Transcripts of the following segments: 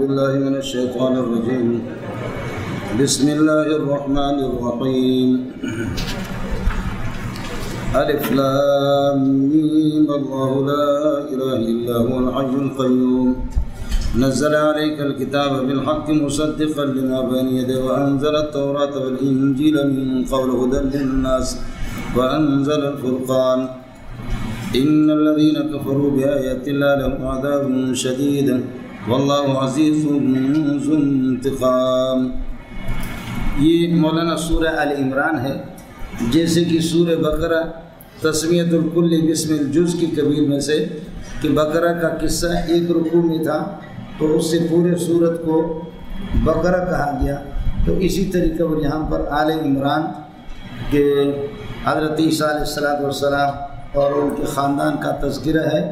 بالله من الشيطان الرجيم بسم الله الرحمن الرحيم ألف لام ميم الله لا إله إلا هو الحي القيوم نزل عليك الكتاب بالحق مصدقا لما بين يديه وأنزل التوراة والإنجيل من قبل هدى للناس وأنزل الفرقان إن الذين كفروا بآيات الله لهم عذاب شديد والله عزيز ذو انتقام۔ یہ مولانا سورہ آل عمران ہے، جیسے کہ سورہ بقرہ تسمیۃ الکل بسم الجز کی قبیل میں سے کہ بقرہ کا قصہ ایک رکوع میں تھا تو اس سے پورے سورت کو بقرہ کہا گیا، تو اسی طریقے پر یہاں پر آل عمران کے حضرت عیسیٰ علیہ السلام اور ان کے خاندان کا تذکرہ ہے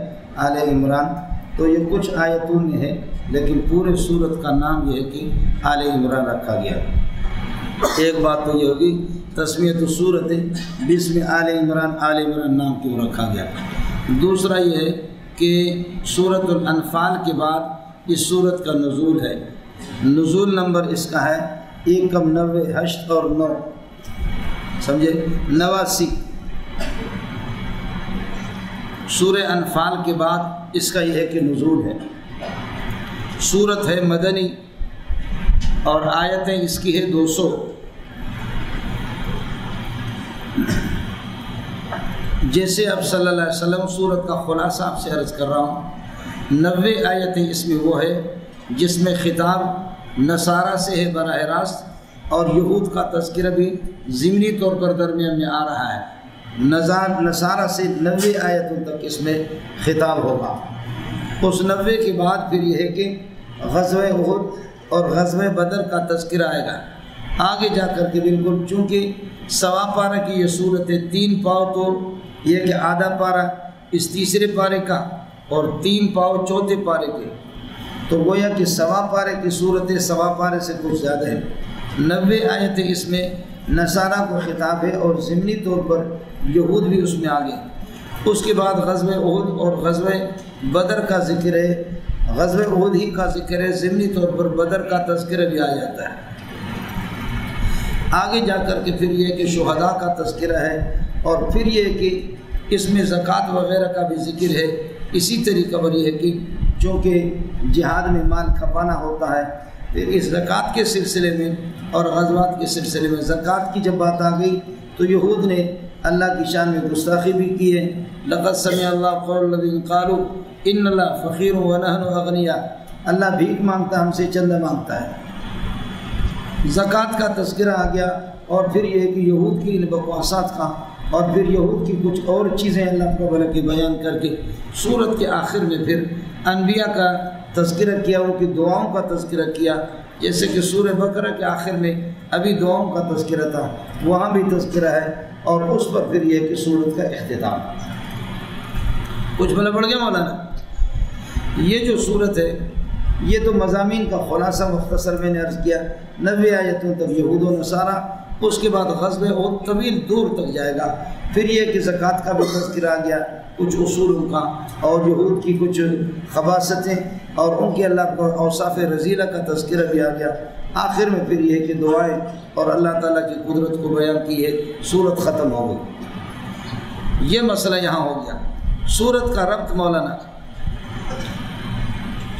آل عمران۔ تو یہ کچھ آیتوں میں ہے لیکن پورے سورت کا نام یہ ہے کہ آل عمران رکھا گیا۔ ایک بات تو یہ ہوگی تسمیۃ السورۃ بسم آل عمران نام کیوں رکھا گیا۔ دوسرا یہ ہے کہ سورۃ الانفال کے بعد اس سورت کا نزول ہے، نزول نمبر اس کا ہے 190 اور 9، سمجھے 89۔ سورہ انفال کے بعد اس کا یہ ہے کہ نزول ہے۔ سورت ہے مدنی اور آیتیں اس کی ہے 200۔ جیسے اب صلی اللہ علیہ وسلم سورت کا خلاصہ آپ سے عرض کر رہا ہوں، 90 آیتیں اس میں وہ ہے جس میں خطاب نصارہ سے ہے براہ راست، اور یہود کا تذکرہ بھی ضمنی طور پر درمیان میں آ رہا ہے۔ نصارہ سے 90 آیتوں تک اس میں خطاب ہوگا۔ اس 90 کے بعد پھر یہ ہے کہ غزوہ احد اور غزوہ بدر کا تذکرہ آئے گا آگے جا کر کے، بالکل چونکہ سوا پارہ کی یہ صورت ہے، 3 پاؤ تو یہ کہ آدھا پارہ اس تیسرے پارے کا اور 3 پاؤ چوتھے پارے کے، تو گویا کہ سوا پارے کی صورت ہے، سوا پارے سے کچھ زیادہ ہے۔ 90 آیتیں اس میں نصارہ کو خطاب ہے اور ضمنی طور پر یہود بھی اس میں آگے۔ اس کے بعد غزوہ احد اور غزوہ بدر کا ذکر ہے، غزوہ احد ہی کا ذکر ہے، ضمنی طور پر بدر کا تذکرہ بھی آ جاتا ہے۔ آگے جا کر کے پھر یہ کہ شہداء کا تذکرہ ہے، اور پھر یہ کہ اس میں زکوٰۃ وغیرہ کا بھی ذکر ہے۔ اسی طریقے پر یہ ہے کہ چونکہ جہاد میں مال کھپانا ہوتا ہے، پھر اس زکوٰۃ کے سلسلے میں اور غزوات کے سلسلے میں زکوٰۃ کی جب بات آ گئی تو یہود نے اللہ کی شان میں گستاخی بھی کی ہے۔ لقد سمع اللہ قول الذین قالوا ان اللہ فقیر ونحن اغنیاء، اللہ بھیک مانگتا ہم سے چندہ مانگتا ہے۔ زکوٰۃ کا تذکرہ آ گیا، اور پھر یہ کہ یہود کی بکواسات کا، اور پھر یہود کی کچھ اور چیزیں اللہ کو بلا کے بیان کر کے سورت کے آخر میں پھر انبیاء کا تذکرہ کیا، ان کی دعاؤں کا تذکرہ کیا، جیسے کہ سورہ بقرہ کے آخر میں ابھی دعاؤں کا تذکرہ تھا، وہاں بھی تذکرہ ہے، اور اس پر پھر یہ کہ سورت کا اختتام۔ کچھ بھلا پڑ گیا مولانا؟ یہ جو سورت ہے یہ تو مضامین کا خلاصہ مختصر میں نے عرض کیا، 90 آیتوں تک یہود و نصارہ، اس کے بعد غزوہ احد طویل دور تک جائے گا، پھر یہ کہ زکوٰۃ کا بھی تذکرہ آ گیا، کچھ اصولوں کا، اور یہود کی کچھ خباثتیں اور ان کے اللہ کو اوصاف رذیلہ کا تذکرہ بھی آ گیا۔ آخر میں پھر یہ کہ دعائیں اور اللہ تعالیٰ کی قدرت کو بیان کی ہے، سورت ختم ہو گئی۔ یہ مسئلہ یہاں ہو گیا۔ سورت کا ربط مولانا،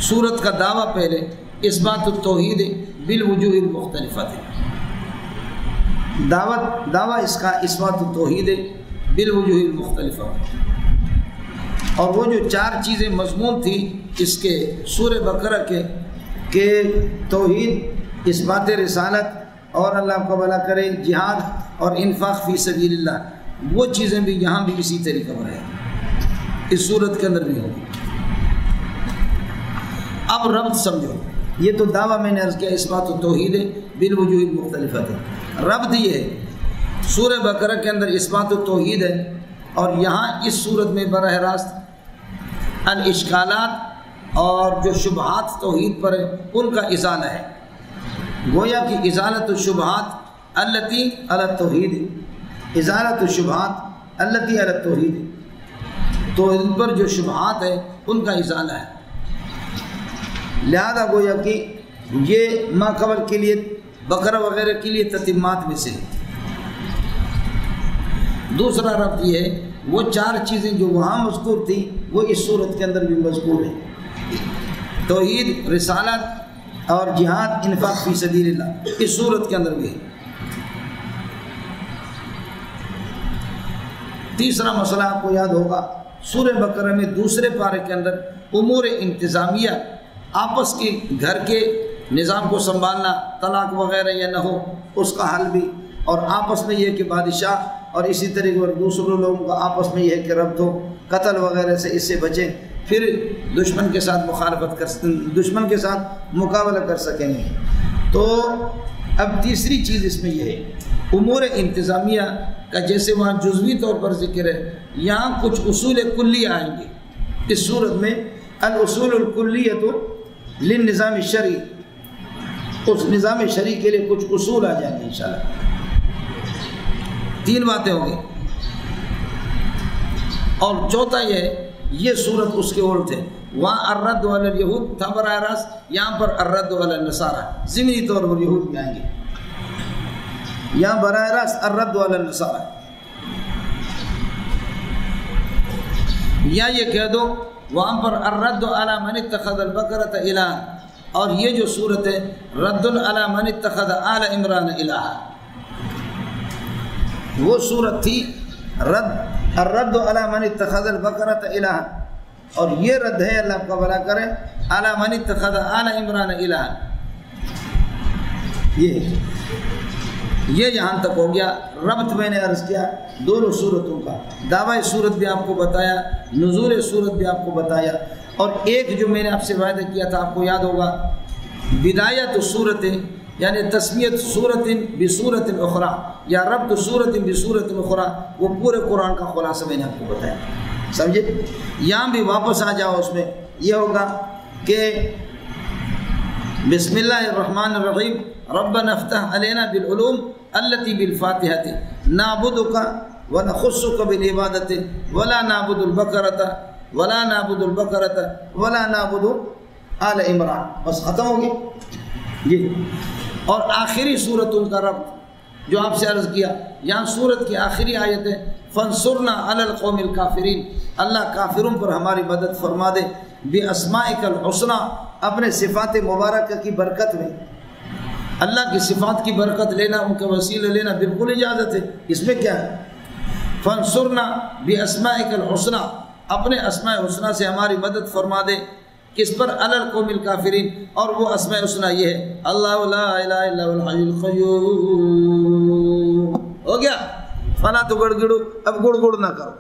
سورت کا دعویٰ پہلے اثبات التوحید بالوجوہ المختلفہ ہے۔ دعویٰ اس کا اثبات التوحید بالوجوہ المختلفہ، اور وہ جو 4 چیزیں مضمون تھی اس کے سورہ بقرہ کے کہ توحید، اثبات رسالت، اور اللہ کو بھلا کرے جہاد اور انفاق فی سبیل اللہ، وہ چیزیں بھی یہاں بھی اسی طریقے پر ہیں، اس صورت کے اندر بھی ہوگی۔ اب ربط سمجھو، یہ تو دعویٰ میں نے عرض کیا اثبات التوحید بالوجوہ المختلفہ ہے، ربط یہ ہے سورہ بقرہ کے اندر اثبات التوحید ہے، اور یہاں اس صورت میں براہ راست الاشکالات اور جو شبہات توحید پر ہیں ان کا ازالہ ہے، گویا کہ ازالت الشبہات التی علی التوحید، ازالت الشبہات التی علی التوحید، تو ان پر جو شبہات ہیں ان کا ازالہ ہے۔ لہذا گویا کہ یہ ما قبل کے لیے بقرہ وغیرہ کے لیے تتمات میں سے. دوسرا ربط یہ ہے وہ 4 چیزیں جو وہاں مذکور تھیں وہ اس صورت کے اندر بھی مذکور ہیں. توحید، رسالت اور جہاد، انفاق فی سبیل اللہ اس صورت کے اندر بھی ہے. تیسرا مسئلہ آپ کو یاد ہوگا سورہ بقرہ میں دوسرے پارے کے اندر امور انتظامیہ، آپس کے گھر کے نظام کو سنبھالنا، طلاق وغیرہ یا نہ ہو اس کا حل بھی، اور آپس میں یہ کہ بادشاہ اور اسی طریقے پر دوسرے لوگوں کا آپس میں یہ کہ ربط ہو، قتل وغیرہ سے اس سے بچیں، پھر دشمن کے ساتھ دشمن کے ساتھ مقابلہ کر سکیں گے. تو اب تیسری چیز اس میں یہ ہے امور انتظامیہ کا، جیسے وہاں جزوی طور پر ذکر ہے، یہاں کچھ اصول کلی آئیں گے اس صورت میں. الاصول الکلیۃ للنظام الشرعی، اس نظام شرعی کے لیے کچھ اصول آ جائیں گے انشاءاللہ. 3 باتیں ہوں گی. اور چوتھا یہ صورت اس کے الٹ ہے. وہاں الرد علی الیہود تھا براہ راست، یہاں پر الرد علی النصارى، ضمنی طور پر یہود بھی آئیں گے. یہاں براہ راست الرد علی النصارى، یا یہ کہہ دو وہاں پر الرد علی من اتخذ البقرۃ الہا، اور یہ جو صورت ہے رد علی من اتخذ آل عمران الہا، وہ صورت تھی الرد علی من اتخذ البقرۃ الہا، اور یہ رد ہے اللہ آپ کا بھلا کرے علی من اتخذ آل عمران الہا. یہ یہاں تک ہو گیا. ربط میں نے عرض کیا دونوں صورتوں کا، دعوی صورت بھی آپ کو بتایا، نزول صورت بھی آپ کو بتایا، اور ایک جو میں نے آپ سے وعدہ کیا تھا آپ کو یاد ہوگا، بدایت صورت یعنی تسمیت صورت بصورت اخرى یا ربط صورت بصورت اخرى، وہ پورے قرآن کا خلاصہ میں نے آپ کو بتایا. سمجھے؟ یہاں بھی واپس آ جاؤ. اس میں یہ ہوگا کہ بسم اللہ الرحمن الرحیم ربنا افتح علینا بالعلوم التي بالفاتحة نعبدك ونخصك بالعبادة ولا نعبد البقرة ولا نعبد آل عمران. بس ختم ہو گئی یہ. اور آخری صورتوں کا ربط جو آپ سے عرض کیا، یہاں صورت کی آخری آیت ہے فانصرنا علی القوم الکافرین، اللہ کافروں پر ہماری مدد فرما دے، باسمائک الحسنی، اپنے صفات مبارکہ کی برکت میں. اللہ کی صفات کی برکت لینا، ان کا وسیلہ لینا بالکل اجازت ہے، اس میں کیا ہے؟ فانصرنا باسمائک الحسنی، اپنے اسماء حسنی سے ہماری مدد فرما دے. کس پر؟ علی القوم الکافرین. اور وہ اسماء حسنی یہ ہے اللہ لا الہ الا هو الحی القیوم. ہو گیا؟ فلا تو گڑ گڑو، اب گڑ گڑ نہ کرو.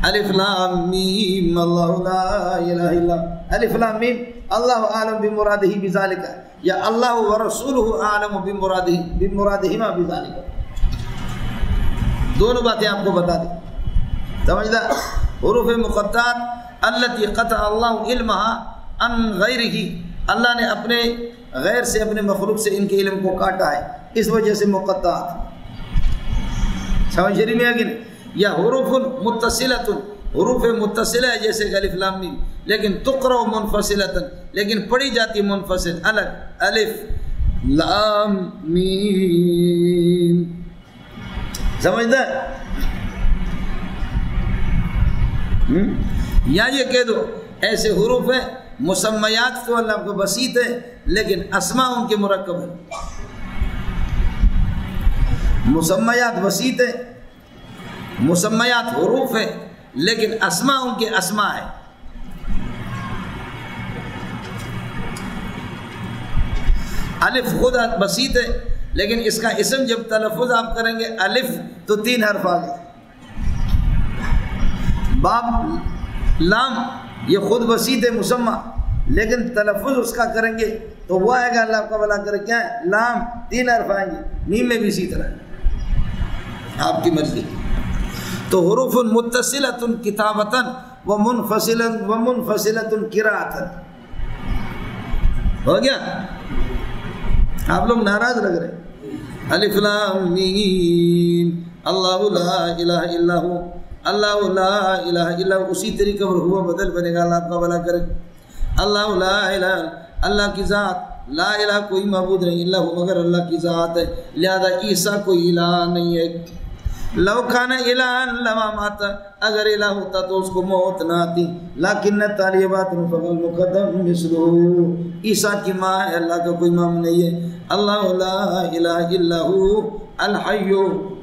الف لام میم اللہ لا الہ الا، الف لام میم اللہ اعلم بمرادہ بذالک، یا اللہ ورسولہ اعلم بمرادہما بذالک. دونوں باتیں آپ کو بتا دیں. سمجھدہ؟ حروف مقطعات التي قطع اللہ علمها عن غیرہ، اللہ نے اپنے غیر سے، اپنے مخلوق سے ان کے علم کو کاٹا ہے، اس وجہ سے مقطعات. سمجھ رہی میں ہے کہ نہیں؟ یا حروف متصلۃ، حروف متصلہ ہے جیسے الف لام میم، لیکن تقرأ منفصلۃ، لیکن پڑھی جاتی منفصل الگ، الف لام میم. سمجھدہ؟ یا یہ کہہ دو ایسے حروف ہیں مسمیات تو اللہ کو بسیط ہے لیکن اسماء ان کے مرکب ہیں. مسمیات بسیط ہے، مسمیات حروف ہیں لیکن اسماء ان کے اسماء ہیں. الف خود بسیط ہے لیکن اس کا اسم جب تلفظ آپ کریں گے الف تو 3 حرف آ گئے. باب لام یہ خود بسیط ہے مسمى، لیکن تلفظ اس کا کریں گے تو وہ آئے گا اللہ آپ کا بھلا کرے کیا ہے؟ لام 3 حرف آئیں گے. میم میں بھی اسی طرح آپ کی مرضی. تو حروف متصلۃ کتابۃ ومنفصلۃ قراءۃ. ہو گیا؟ آپ لوگ ناراض لگ رہے ہیں. الف لام میم اللہ لا الہ الا هو اللہ لا الہ الا ہو، اسی طریقے پر ہوا بدل بنے گا، اللہ آپ کا بھلا کرے۔ اللہ لا الہ، اللہ کی ذات، لا الہ کوئی معبود نہیں الا ہو مگر اللہ کی ذات ہے، لہذا عیسیٰ کوئی الہ نہیں ہے۔ لو کان الہا لما مات، اگر الہ ہوتا تو اس کو موت نہ آتی، لیکن طالبات فضل مقدم مثلہ، عیسیٰ کی ماں ہے، اللہ کا کوئی مام نہیں ہے۔ اللہ لا الہ الا ہو الحی،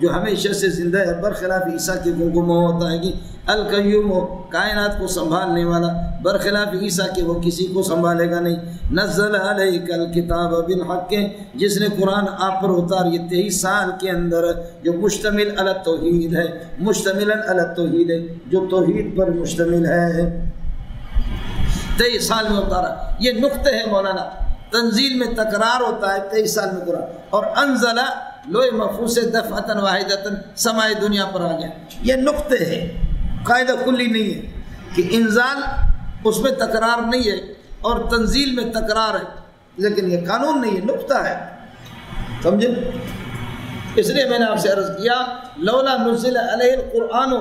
جو ہمیشہ سے زندہ ہے، برخلاف عیسیٰ کی کو موت آئے گی۔ القیوم، کائنات کو سنبھالنے والا، برخلاف عیسیٰ کے وہ کسی کو سنبھالے گا نہیں۔ نزل علیک الکتاب بالحق، جس نے قرآن آپ پر اتار یہ 23 سال کے اندر، جو مشتمل علی التوحید ہے، مشتمل علی التوحید ہے، جو توحید پر مشتمل ہے، 23 سال میں اتارا۔ یہ نقطے ہیں مولانا، تنزیل میں تکرار ہوتا ہے 23 سال میں قرآن، اور انزل لوح محفوظ سے دفعتاً واحدتاً سمائے دنیا پر آ گیا۔ یہ نقطے ہے، قاعدہ کلی نہیں ہے کہ انزال اس میں تکرار نہیں ہے اور تنزیل میں تکرار ہے، لیکن یہ قانون نہیں ہے، نقطہ ہے، سمجھے؟ اس لیے میں نے آپ سے عرض کیا لولا نزل علیہ القرآن،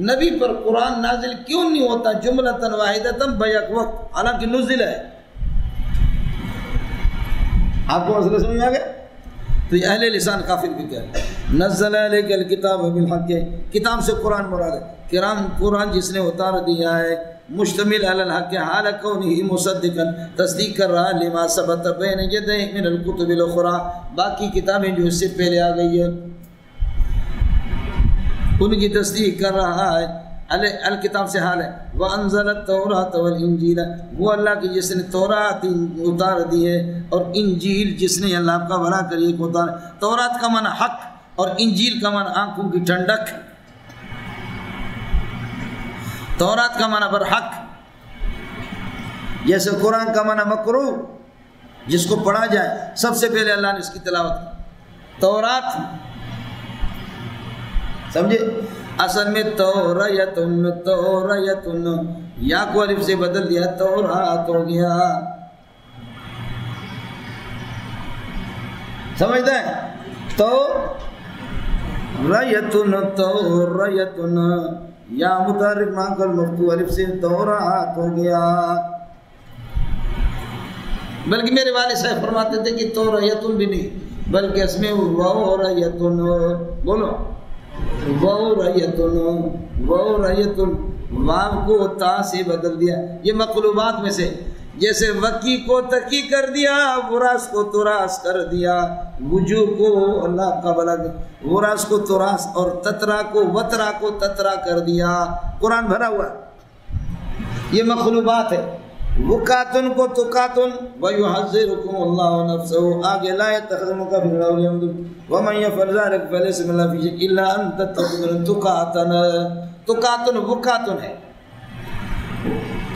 نبی پر قرآن نازل کیوں نہیں ہوتا جملۃ واحدۃ بیک وقت، حالانکہ نزل ہے۔ آپ کو مسئلہ سمجھ آ گیا؟ تو یہ اہل لسان کافر بھی کہہ رہے ہیں۔ نزل علیک الکتاب بالحق، کتاب سے قرآن مراد ہے، قرآن جس نے اتار دیا ہے، مشتمل علی الحق حال کونہ مصدقا، تصدیق کر رہا لما ثبت بین یدیہ من الکتب الاخری، باقی کتابیں جو اس سے پہلے آ گئی ہے ان کی تصدیق کر رہا ہے۔ الکتاب سے حال ہے، وَأَنزَلَ التَّوْرَاةَ وَالْإِنجِيلَ، وہ اللہ کی جس نے تورات اتار دی ہے، اور انجیل جس نے، اللہ آپ کا بھلا کریے کو اتار۔ تورات کا معنی حق اور انجیل کا معنی آنکھوں کی ٹھنڈک۔ تورات کا معنی برحق، جیسے قرآن کا معنی مقروء، جس کو پڑھا جائے، سب سے پہلے اللہ نے اس کی تلاوت کی۔ تورات سمجھے؟ اصل میں توریتن، توریتن، یا کو الف سے بدل دیا تورات ہو گیا، سمجھتا ہے؟ تو ریتن، توریتن، یا متحرک مانکل مفتوح الف سے تورات ہو گیا۔ بلکہ میرے والد صاحب فرماتے تھے کہ توریتن بھی نہیں، بلکہ اس میں وریتن، بولو وریتن، وریتن، واو کو تا سے بدل دیا۔ یہ مقلوبات میں سے، جیسے وکی کو تکی کر دیا، وراث کو تراث کر دیا، وجو کو، اللہ کا بھلا، وراث کو تراث، اور تترا کو، وترا کو تترا کر دیا۔ قرآن بھرا ہوا، یہ مقلوبات ہے۔ وکاتن کو تکاتن، وَيُحَذِّرُكُمُ اللَّهُ نَفْسَهُ، آگے لا يَتَّخِذُكَ فِي الْأَوْلِيَاءَ وَمَنْ يَفْعَلْ ذَلِكَ فَلَيْسَ مِنَ اللَّهِ فِي شَيْءٍ إِلَّا أَن تَتَّقُوا تُقَاتًا، تکاتن وکاتن ہے،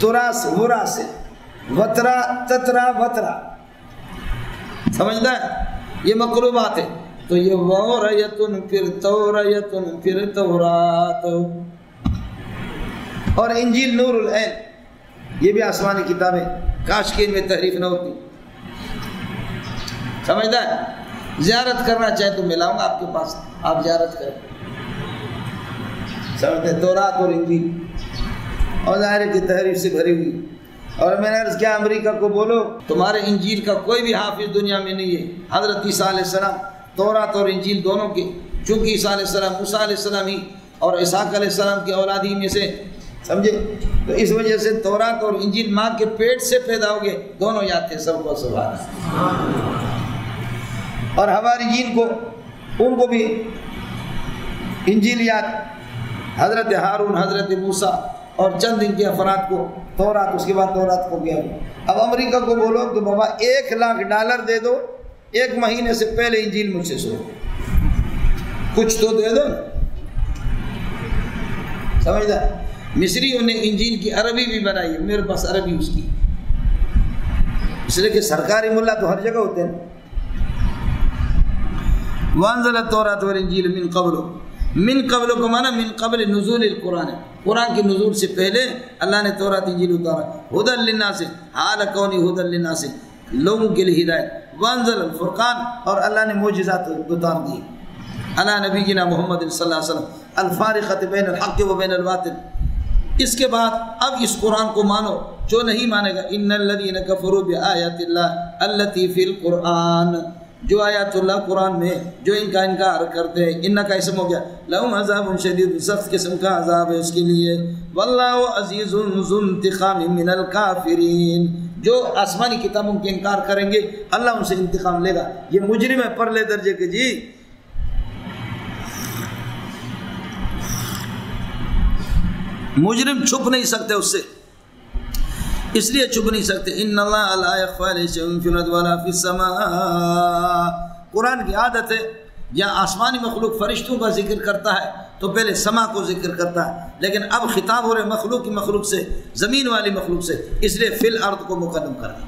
تراث وراث ہے، وترا تترا وترا، سمجھتا ہے؟ یہ مقلوبات ہے۔ تو یہ وریتن، پھر توریتن، پھر تورات، اور انجیل نور العین، یہ بھی آسمانی کتابیں، کاش کہ ان میں تحریف نہ ہوتی، سمجھتا ہے؟ زیارت کرنا چاہے تو ملاؤں گا آپ کے پاس، آپ زیارت کریں، سمجھتے ہیں؟ تورات اور انجیل، اور ظاہر کی تحریف سے بھری ہوئی۔ اور میں نے عرض کیا امریکہ کو بولو تمہارے انجیل کا کوئی بھی حافظ دنیا میں نہیں ہے۔ حضرت عیسیٰ علیہ السلام تورات اور انجیل دونوں کے، چونکہ عیسیٰ علیہ السلام موسیٰ علیہ السلام ہی اور اسحاق علیہ السلام کی اولاد ہی میں سے، سمجھے؟ تو اس وجہ سے تورات اور انجیل ماں کے پیٹ سے پیدا ہو گئے، دونوں یاد تھے سب کو، سبحان اللہ۔ اور ہماری جین کو، ان کو بھی انجیل یاد، حضرت ہارون، حضرت موسیٰ اور چند ان کے افراد کو تورات، اس کے بعد تورات کو گیا۔ اب امریکہ کو بولو کہ بابا $1,00,000 دے دو، 1 مہینے سے پہلے انجیل مجھ سے سو، کچھ تو دے دو، سمجھتا؟ مصریوں نے انجیل کی عربی بھی بنائی ہے، میرے پاس عربی اس کی، اس لیے کہ سرکاری ملا تو ہر جگہ ہوتے ہیں۔ وانزل التوراۃ والانجیل من قبل، من قبل کو مانا من قبل نزول القرآن، قرآن کے نزول سے پہلے اللہ نے تورات انجیل اتارا، ہدی للناس، حال کونی ہدی للناس، لوگوں کے لیے ہدایت۔ وانزل الفرقان، اور اللہ نے معجزات اتار دی علی نبینا محمد صلی اللہ علیہ وسلم، الفارقۃ بین الحق و بین الباطل۔ اس کے بعد اب اس قرآن کو مانو، جو نہیں مانے گا ان الذین کفروا بآیات اللہ التی فی القرآن، جو آیات اللہ قرآن میں جو ان کا انکار کرتے ہیں، ان کا اسم ہو گیا، لہم عذاب شدید، سخت قسم کا عذاب ہے اس کے لیے، واللہ عزیز ذو انتقام من الکافرین، جو آسمانی کتابوں کے انکار کریں گے اللہ ان سے انتقام لے گا۔ یہ مجرم ہے پرلے درجے کے جی، مجرم چھپ نہیں سکتے اس سے، اس لیے چھپ نہیں سکتے۔ ان اللہ لا یخفی علیہ شیء فی الارض ولا فی السماء۔ قرآن کی عادت ہے یا آسمانی مخلوق فرشتوں کا ذکر کرتا ہے تو پہلے سما کو ذکر کرتا ہے، لیکن اب خطاب ہو رہے مخلوق کی مخلوق سے، زمین والی مخلوق سے، اس لیے فی الارض کو مقدم کرنا۔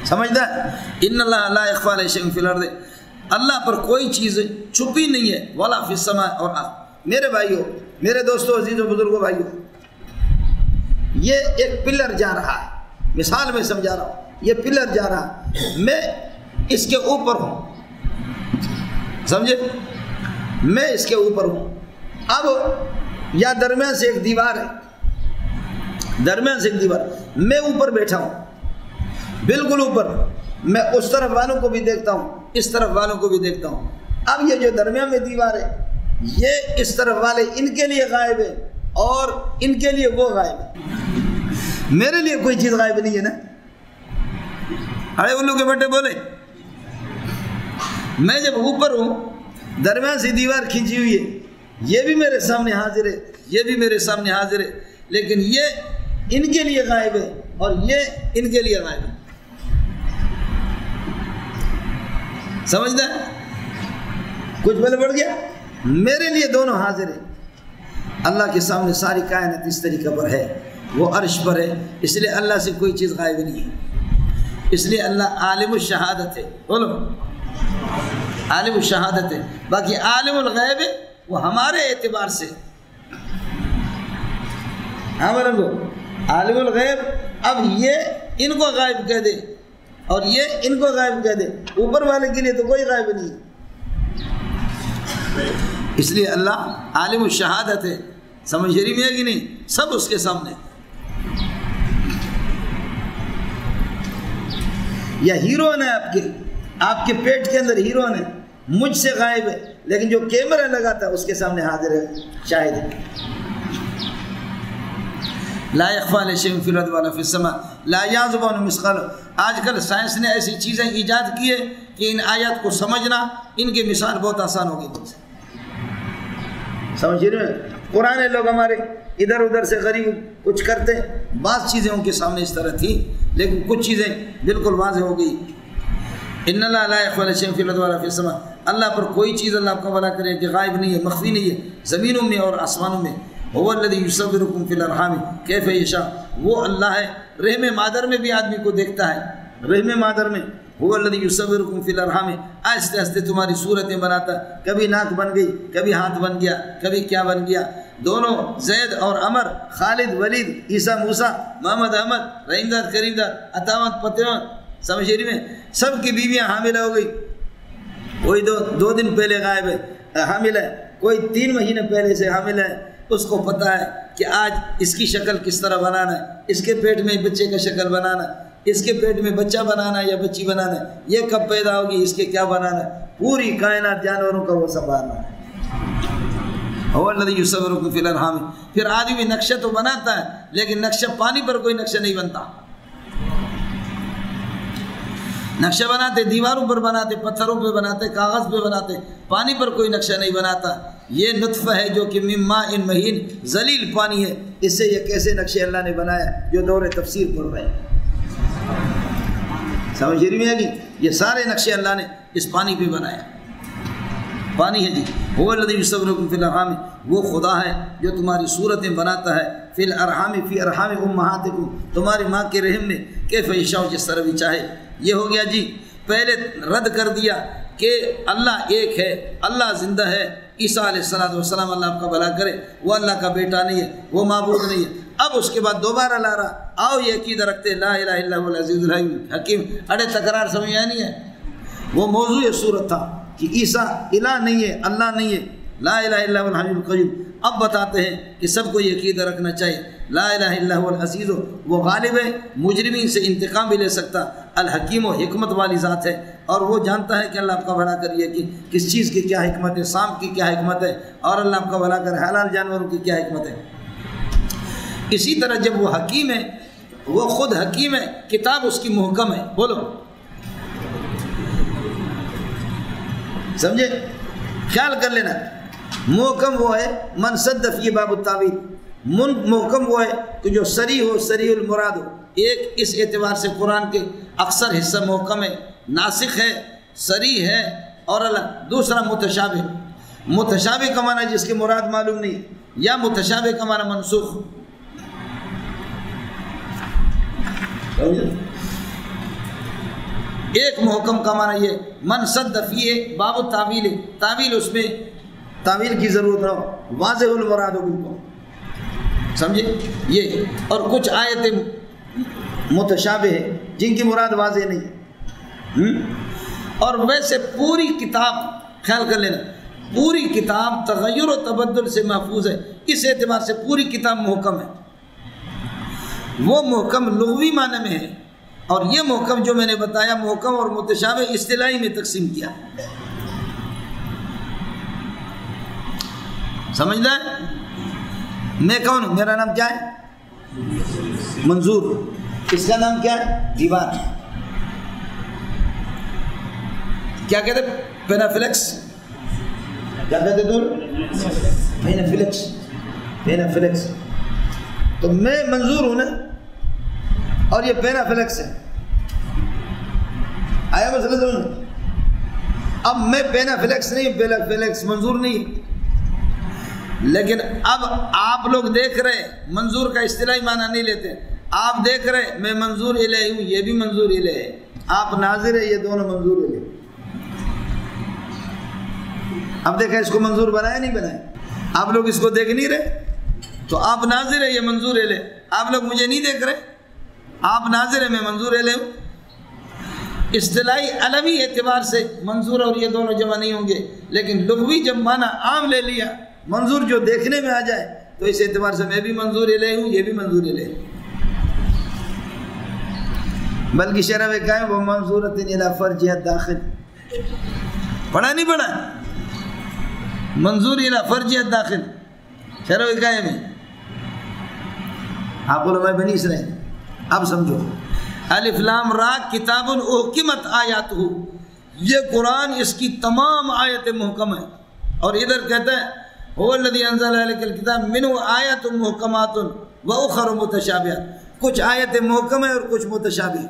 سمجھتا ہے؟ ان اللہ لا یخفی علیہ شیء فی الارض، اللہ پر کوئی چیز چھپی نہیں ہے، ولا فی السماء۔ اور میرے بھائیوں، میرے دوستوں، عزیزوں، بزرگوں، بھائیوں، یہ ایک پلر جا رہا ہے، مثال میں سمجھا رہا ہوں، یہ پلر جا رہا ہے، میں اس کے اوپر ہوں، سمجھے، میں اس کے اوپر ہوں، اب یا درمیان سے ایک دیوار ہے، درمیان سے ایک دیوار، میں اوپر بیٹھا ہوں، بالکل اوپر، میں اس طرف والوں کو بھی دیکھتا ہوں، اس طرف والوں کو بھی دیکھتا ہوں۔ اب یہ جو درمیان میں دیوار ہے، یہ اس طرف والے ان کے لیے غائب ہے اور ان کے لیے وہ غائب ہے، میرے لیے کوئی چیز غائب نہیں ہے نا۔ ارے الو کے بٹے بولے، میں جب اوپر ہوں، درمیان سے دیوار کھینچی ہوئی ہے، یہ بھی میرے سامنے حاضر ہے، یہ بھی میرے سامنے حاضر ہے، لیکن یہ ان کے لیے غائب ہے اور یہ ان کے لیے غائب ہے۔ سمجھنا ہے؟ کچھ بل پڑ گیا؟ میرے لیے دونوں حاضر ہیں۔ اللہ کے سامنے ساری کائنات اس طریقے پر ہے، وہ عرش پر ہے، اس لیے اللہ سے کوئی چیز غائب نہیں ہے، اس لیے اللہ عالم الشہادت ہے۔ بولو، عالم الشہادت ہے، باقی عالم الغیب ہے وہ ہمارے اعتبار سے، ہاں بولو، عالم الغیب اب یہ ان کو غائب کہہ دے اور یہ ان کو غائب کہہ دے، اوپر والے کے لیے تو کوئی غائب نہیں ہے، اس لیے اللہ عالم الشہادت ہے۔ سمجھ شریف ہے کہ نہیں؟ سب اس کے سامنے، یا ہیرون ہے آپ کے پیٹ کے اندر ہیرون ہے، مجھ سے غائب ہے، لیکن جو کیمرہ لگاتا ہے اس کے سامنے حاضر ہے، شاہد ہے۔ لا یخفی علیہ شیء فی الارض ولا فی السماء لا یعزب عنہ مثقال۔ آج کل سائنس نے ایسی چیزیں ایجاد کی ہے کہ ان آیات کو سمجھنا، ان کی مثال بہت آسان ہو گئی تم سے، سمجھ رہے ہیں؟ پرانے لوگ ہمارے ادھر ادھر سے غریب کچھ کرتے، بعض چیزیں ان کے سامنے اس طرح تھیں، لیکن کچھ چیزیں بالکل واضح ہو گئی۔ ان اللہ لا یخفی علیہ شیء فی الارض ولا فی السماء، اللہ پر کوئی چیز اللہ کا وعدہ کرے کہ غائب نہیں ہے، مخفی نہیں ہے، زمینوں میں اور آسمانوں میں۔ هو الذی یصورکم فی الارحام کیف یشاء، وہ اللہ ہے، رحم مادر میں بھی آدمی کو دیکھتا ہے، رحم مادر میں۔ هو الذی یصورکم فی الارحام، آہستہ آہستہ تمہاری صورتیں بناتا، کبھی ناک بن گئی، کبھی ہاتھ بن گیا، کبھی کیا بن گیا۔ دونوں زید اور عمر، خالد ولید، عیسیٰ موسیٰ، محمد احمد، رحیم داد کریم داد، عطاوت پتیوت، سمجھ رہی میں، سب کی بیویاں حاملہ ہو گئی، کوئی دو دن پہلے غائب ہے حامل ہے، کوئی 3 مہینے پہلے سے حامل ہے، اس کو پتہ ہے کہ آج اس کی شکل کس طرح بنانا ہے، اس کے پیٹ میں بچے کا شکل بنانا ہے، اس کے پیٹ میں بچہ بنانا ہے یا بچی بنانا ہے، یہ کب پیدا ہوگی، اس کے کیا بنانا ہے، پوری کائنات جانوروں کا وہ سنبھالنا ہے۔ هو الذی یصورکم فی الارحام، پھر آدمی نقشہ تو بناتا ہے، لیکن نقشہ پانی پر کوئی نقشہ نہیں بنتا، نقشہ بناتے دیواروں پر بناتے، پتھروں پہ بناتے، کاغذ پہ بناتے، پانی پر کوئی نقشہ نہیں بناتا۔ یہ نطفہ ہے جو کہ من ماء مہین، ذلیل پانی ہے، اس سے یہ کیسے نقشے اللہ نے بنایا جو دور تفسیر پڑھ رہے ہیں، سمجھ رہی ہے کہ یہ سارے نقشے اللہ نے اس پانی پہ بنایا، پانی ہے جی۔ هو الذی یصورکم فی الارحام، وہ خدا ہے جو تمہاری صورتیں بناتا ہے، فی الارحام فی ارحام امہاتکم، تمہاری ماں کے رحم میں، کیف یشاء، جس طرح بھی چاہے۔ یہ ہو گیا جی، پہلے رد کر دیا کہ اللہ ایک ہے، اللہ زندہ ہے، عیسیٰ علیہ السلام اللہ آپ کا بھلا کرے، وہ اللہ کا بیٹا نہیں ہے، وہ معبود نہیں ہے۔ اب اس کے بعد دوبارہ لا رہا، آؤ یہ عقیدہ رکھتے لا الہ الا هو العزیز الحکیم۔ اڑے تکرار سمجھ آیا نہیں ہے، وہ موضوع صورت تھا، کہ عیسیٰ الہ نہیں ہے، اللہ نہیں ہے، لا الہ الا هو الحی القیوم. اب بتاتے ہیں کہ سب کو یہ عقیدہ رکھنا چاہیے، لا الہ الا هو العزیز، وہ غالب ہے، مجرمین سے انتقام بھی لے سکتا، الحکیم و حکمت والی ذات ہے، اور وہ جانتا ہے کہ اللہ آپ کا بھلا کریے کہ کس چیز کی کیا حکمت ہے، سانپ کی کیا حکمت ہے، اور اللہ آپ کا بھلا کرے حلال جانوروں کی کیا حکمت ہے. اسی طرح جب وہ حکیم ہے، وہ خود حکیم ہے، کتاب اس کی محکم ہے. بولو سمجھے؟ خیال کر لینا، محکم وہ ہے من صد فی باب التاویل، محکم وہ ہے کہ جو صریح ہو، صریح المراد ہو. ایک اس اعتبار سے قرآن کے اکثر حصہ محکم ہے، ناسخ ہے، صریح ہے، اور دوسرا متشابہ. متشابہ کا معنی جس کے مراد معلوم نہیں، یا متشابہ کا معنی منسوخ. ایک محکم کا معنی یہ من صد فی باب التاویل، تعویل اس میں تعویل کی ضرورت نہ ہو، واضح المراد ہو بالکل. سمجھے یہ؟ اور کچھ آیتیں متشابہ ہیں جن کی مراد واضح نہیں. اور ویسے پوری کتاب خیال کر لینا، پوری کتاب تغیر و تبدل سے محفوظ ہے. اس اعتبار سے پوری کتاب محکم ہے. وہ محکم لغوی معنی میں ہے، اور یہ محکم جو میں نے بتایا محکم اور متشابہ اصطلاحی میں تقسیم کیا. سمجھنا ہے؟ میں کون ہوں؟ میرا نام کیا ہے؟ منظور. اس کا نام کیا ہے؟ دیوان. کیا کہتے پینافلیکس؟ کیا کہتے دور؟ پینافلیکس. پینافلیکس. تو میں منظور ہوں نا، اور یہ پینافلیکس ہے. آیا مسئلہ سمجھ؟ اب میں پینافلیکس نہیں، پینافلیکس منظور نہیں. لیکن اب آپ لوگ دیکھ رہے منظور کا اصطلاحی معنی نہیں لیتے. آپ دیکھ رہے میں منظور الہ ہوں، یہ بھی منظور الہ ہے. آپ ناظر ہے، یہ دونوں منظور الہ. اب دیکھا اس کو منظور بنایا نہیں بنایا؟ آپ لوگ اس کو دیکھ نہیں رہے، تو آپ ناظر ہے، یہ منظور الہ. آپ لوگ مجھے نہیں دیکھ رہے، آپ ناظر ہے، میں منظور الہ ہوں. اصطلاحی علمی اعتبار سے منظور اور یہ دونوں جمع نہیں ہوں گے، لیکن لغوی جب معنی عام لے لیا، منظور جو دیکھنے میں آ جائے، تو اس اعتبار سے میں بھی منظور الہ ہوں، یہ بھی منظور الہ. بلکہ شرح میں کہا ہے وہ منظورۃ الی فرجہ داخل. پڑھا نہیں پڑھا؟ منظور الی فرجہ داخل شرح میں کہا ہے. آپ علماء بنی اسرائیل اب سمجھو. الف لام را کتاب احکمت آیاتہ، یہ قرآن اس کی تمام آیتیں محکم ہیں. اور ادھر کہتا ہے هو الذی انزل الیک الکتاب منہ آیات محکمات واخر متشابہات، کچھ آیتیں محکم ہیں اور کچھ متشابہ.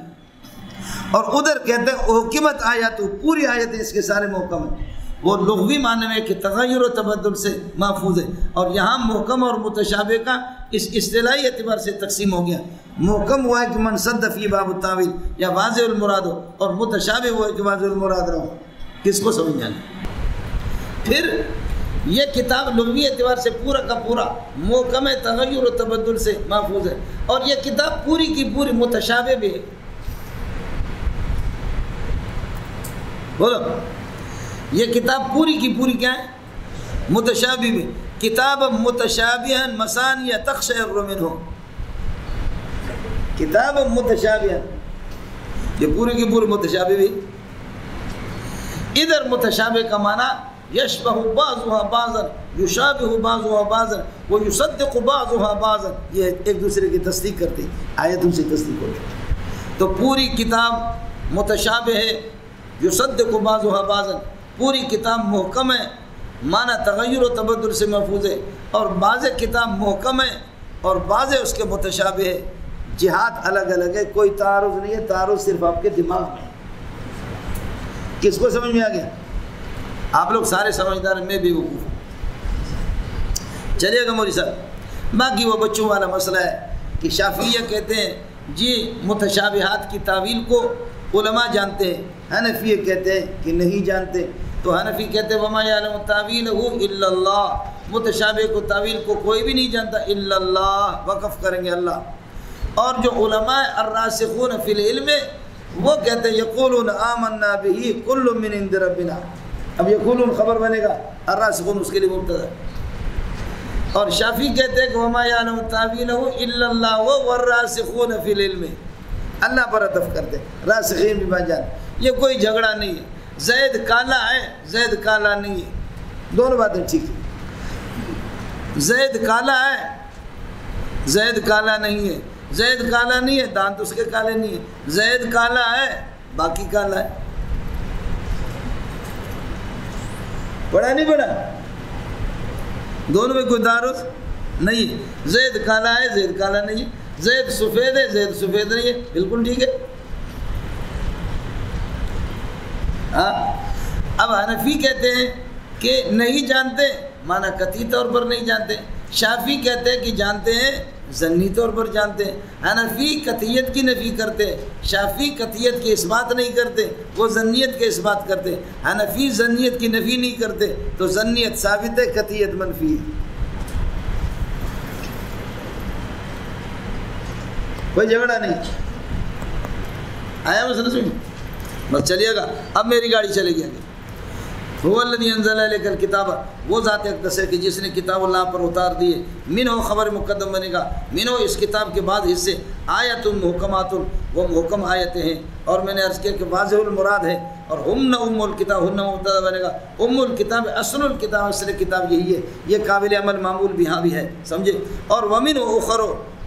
اور ادھر کہتے ہیں احکمت آیاتہ، پوری آیتیں اس کے سارے محکم ہیں. وہ لغوی معنی میں کہ تغیر و تبدل سے محفوظ ہے. اور یہاں محکم اور متشابہ کا اس اصطلاحی اعتبار سے تقسیم ہو گیا. محکم ہوا ہے کہ من صد فی باب التاویل، یا واضح المراد ہو، اور متشابہ ہوا ہے کہ واضح المراد رہو. کس کو سمجھ جانا؟ پھر یہ کتاب لغوی اعتبار سے پورا کا پورا محکم تغیر و تبدل سے محفوظ ہے. اور یہ کتاب پوری کی پوری متشابہ بھی ہے. بولو، یہ کتاب پوری کی پوری کیا ہے؟ متشابہ بھی. کتاب متشابہ مثانیہ تقشعر منہ، کتاب متشابہ، یہ پوری کی پوری متشابہ بھی. ادھر متشابہ کا معنی یشبہ بعضها بعضا، یشابہ بعضها بعضا، ویصدق بعضها بعضا، یہ ایک دوسرے کی تصدیق کرتے، آیتوں سے تصدیق ہوتی. تو پوری کتاب متشابہ ہے، یصدق بعضها بعضا، پوری کتاب محکم ہے، معنی تغیر و تبدل سے محفوظ ہے. اور بعض کتاب محکم ہے اور بعض اس کے متشابہ ہے. جہات الگ الگ ہے، کوئی تعارض نہیں ہے، تعارض صرف آپ کے دماغ میں. کس کو سمجھ میں آ گیا؟ آپ لوگ سارے سمجھدار ہیں، میں بھی وقوف ہوں. چلیے گا مولوی صاحب. باقی وہ بچوں والا مسئلہ ہے کہ شافعیہ کہتے ہیں جی متشابہات کی تعویل کو علماء جانتے ہیں، حنفیہ کہتے ہیں کہ نہیں جانتے. تو حنفی کہتے ہیں وما یعلم تاویلہ الا اللہ، متشابہ کو تعویل کو کوئی بھی نہیں جانتا الا اللہ، وقف کریں گے اللہ. اور جو علماء الراسخون فی العلم وہ کہتے ہیں یقولون آمنا بہ کل من عند ربنا، اب یقولون خبر بنے گا، الراسخون اس کے لیے مبتدا. اور شافعی کہتے ہیں کہ وما یعلم تاویلہ الا اللہ والراسخون فی العلم، اللہ پر عطف کرتے، راسخین بھی بن جان. یہ کوئی جھگڑا نہیں ہے. زید کالا ہے، زید کالا نہیں ہے، دونوں باتیں ٹھیک ہیں. زید کالا ہے، زید کالا نہیں ہے. زید کالا نہیں ہے، دانت اس کے کالے نہیں ہیں. زید کالا ہے، باقی کالا ہے. پڑھا نہیں پڑھا؟ دونوں میں کوئی تعارض نہیں. زید کالا ہے، زید کالا نہیں ہے. زید سفید ہے، زید سفید نہیں ہے، بالکل ٹھیک ہے. اب حنفی کہتے ہیں کہ نہیں جانتے، معنی قطعی طور پر نہیں جانتے. شافعی کہتے ہیں کہ جانتے ہیں، ظنی طور پر جانتے ہیں. حنفی قطعیت کی نفی کرتے، شافعی قطعیت کی اثبات نہیں کرتے، وہ ظنیت کے اثبات کرتے. حنفی ظنیت کی نفی نہیں کرتے، تو ظنیت ثابت ہے، قطعیت منفی ہے. کوئی جھگڑا نہیں. آیا مسئلہ سمجھ؟ بس چلیے گا. اب میری گاڑی چلے گی آگے. هو الذی انزل الیک الکتاب، وہ ذات اقدس ہے کہ جس نے کتاب اللہ پر اتار دیے. منہ خبر مقدم بنے گا، منہ اس کتاب کے بعد حصے، آیت محکمات، وہ محکم آیتیں ہیں. اور میں نے عرض کیا کہ واضح المراد ہے. اور ہم ام الکتاب، ہم مبتدا بنے گا. ام الکتاب اصل الکتاب، اصل کتاب یہی ہے. یہ قابل عمل معمول بھی ہاں بھی ہے، سمجھے. اور ومن اخر،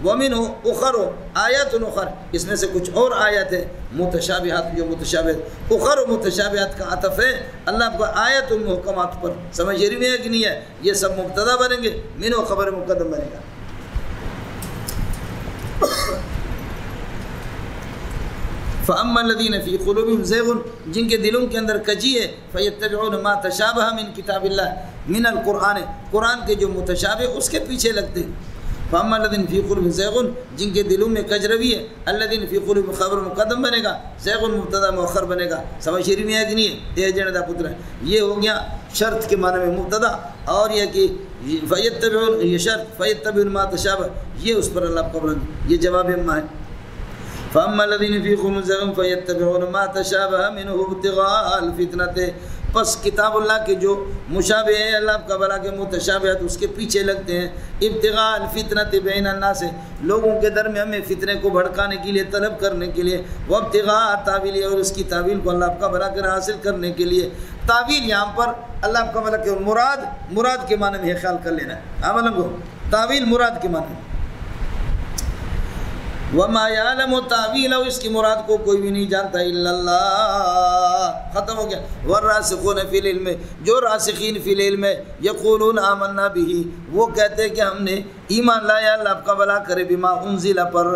ومن اخر آیات اخر، اس میں سے کچھ اور آیت ہے متشابہات، جو متشابہات. اخر و متشابہات کا عطف ہے اللہ کو آیت المحکمات پر. سمجھ رہی میں ہے کہ نہیں ہے؟ یہ سب مبتدا بنیں گے، من و خبر مقدم بنے گا. فَأَمَّا الَّذِينَ فِي قُلُوبِهِمْ زَيْغٌ، جن کے دلوں کے اندر کجی ہے، فَيَتَّبِعُونَ مَا تَشَابَهَ مِنْ كِتَابِ اللَّهِ مِنَ الْقُرْآنِ، قرآن کے جو متشابہ اس کے پیچھے لگتے ہیں. فَأَمَّا الَّذِينَ فِي قُلُوبِهِمْ زَيْغٌ، جن کے دلوں میں کج روی ہے. الَّذِينَ فِي قُلُوبِهِمْ خبر مقدم بنے گا، زَيْغٌ مبتدا مؤخر بنے گا. سمجھ رہی میں ہے کہ نہیں ہے؟ یہ جندا پتر ہے. یہ ہو گیا شرط کے معنی میں مبتدا. اور یہ کہ فَيَتَّبِعُونَ، یہ شرط، فَيَتَّبِعُونَ مَا تَشَابَهَ، یہ اس پر اللہ قبول، یہ جواب اما ہے. فَأَمَّا الَّذِينَ فِي قُلُوبِهِمْ زَيْغٌ فَيَتَّبِعُونَ مَا تَشَابَهَ مِنْهُ ابْتِغَاءَ الْفِتْنَةِ، پس کتاب اللہ کے جو مشابہ ہے اللہ کا بلا کے متشابہات اس کے پیچھے لگتے ہیں. ابتغاء الفتنة بین الناس، لوگوں کے درمیان میں فتنے کو بھڑکانے کے لیے، طلب کرنے کے لیے. وابتغاء تاویل، اور اس کی تعویل کو اللہ کا بلا کر حاصل کرنے کے لیے. تعویل یہاں پر اللہ کا بلا کے مراد کے معنی میں خیال کر لینا ہے. عمل کو تعویل مراد کے معنی. وَمَا يَعْلَمُ تَعْوِيلَهُ، اس کی مراد کو کوئی بھی نہیں جانتا الا اللہ. ختم ہو گیا. وَالرَّاسِخُونَ فِي الْعِلْمِ، جو راسخین فی العلم ہے. يَقُولُونَ آمَنَّا بِهِ، وہ کہتے ہیں کہ ہم نے ایمان لایا، اللہ آپ کا بلا کرے، بِمَا أُنزِلَ، پر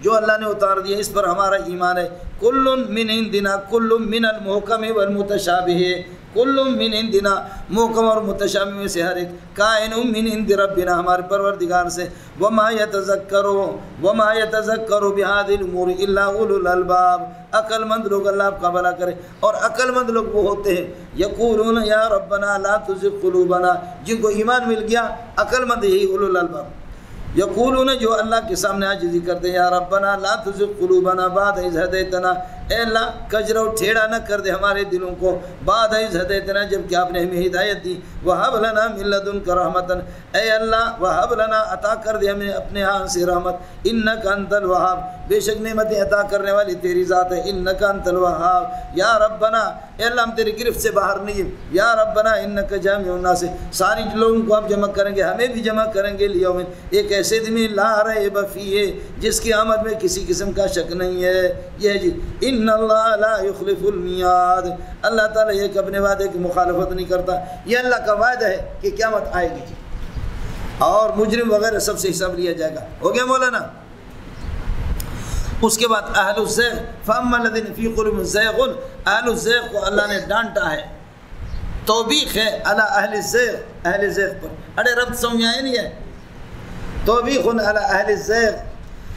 جو اللہ نے اتار دیا اس پر ہمارا ایمان ہے. كُلٌّ مِّنْ عِنْدِنَا كُلٌّ مِّنَ الْمُحْكَمِ وَالْمُتَشَابِهِ، کل من عندنا، محکم اور متشابہ میں سے ہر ایک، کائن من عند ربنا، ہمارے پروردگار سے. وما يتذکر بهذه الامور الا اولو الالباب، عقل مند لوگ اللہ آپ کا بھلا کرے. اور عقل مند لوگ وہ ہوتے ہیں یقولون یا ربنا لا تزغ قلوبنا، جن کو ایمان مل گیا. عقل مند یہی اولو الالباب. یقولون، جو اللہ کے سامنے عاجزی کرتے ہیں، یا ربنا لا تزغ قلوبنا بعد اذ ہدیتنا، اے اللہ کجرا ٹھیڑا نہ کر دے ہمارے دلوں کو، بعد اذ ہدیتنا، جب کہ آپ نے ہمیں ہدایت دی. وہب لنا من لدنک رحمتا، اے اللہ وہب لنا، عطا کر دے ہمیں اپنے ہاں سے رحمت. انک انت الوہاب، بے شک نعمتیں عطا کرنے والی تیری ذات ہے. انک انت الوہاب. یا ربنا، اے اللہ ہم تیری گرفت سے باہر نہیں ہیں. یا ربنا انک جامع الناس، ساری لوگوں کو آپ جمع کریں گے، ہمیں بھی جمع کریں گے. لیوم، ایک ایسے دن میں لا ریب فیہ، جس کی آمد میں کسی قسم کا شک نہیں ہے. یہ جی ان اللہ لا یخلف المیعاد، اللہ تعالیٰ یہ کہ اپنے وعدے کی مخالفت نہیں کرتا. یہ اللہ کا وعدہ ہے کہ قیامت آئے گی اور مجرم وغیرہ سب سے حساب لیا جائے گا. ہو گیا مولانا؟ اس کے بعد اہل الزیغ، فَأَمَّا الَّذِينَ فِي قُلُوبِهِمْ زَيْغٌ، اہل الزیغ کو اللہ نے ڈانٹا ہے. توبیخ ہے علی اہل الزیغ، اہل الزیغ پر. ارے رب سمجھ آئے نہیں ہے؟ توبیخ علی اہل الزیغ.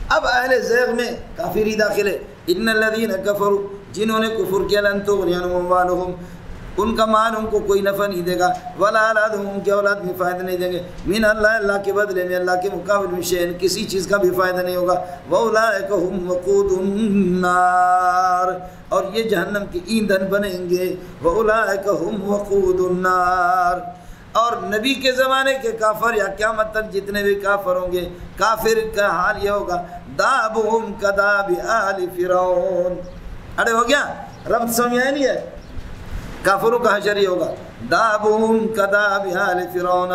اب اہل الزیغ میں کافری داخل ہے. ان الذین کفروا، جنہوں نے کفر کیا، لن تغنی عنہم اموالہم، ان کا مال ان کو کوئی نفع نہیں دے گا، ولا اولادہم ان کے اولاد بھی فائدہ نہیں دیں گے، من اللہ اللہ کے بدلے میں اللہ کے مقابل میں شیئن کسی چیز کا بھی فائدہ نہیں ہوگا، وَأُولَٰئِكَ هُمْ وَقُودُ النَّارِ اور یہ جہنم کی ایندھن بنیں گے، وَأُولَٰئِكَ هُمْ وَقُودُ النَّارِ اور نبی کے زمانے کے کافر یا قیامت تک جتنے بھی کافر ہوں گے، کافر کا حال یہ ہوگا دَابُهُمْ كَدَابِ آلِ فِرْعَوْنَ اڑے ہو گیا، رب سمجھ آئے نہیں ہے، کافروں کا حشر یہ ہوگا دَابُهُمْ كَدَابِ آلِ فِرْعَوْنَ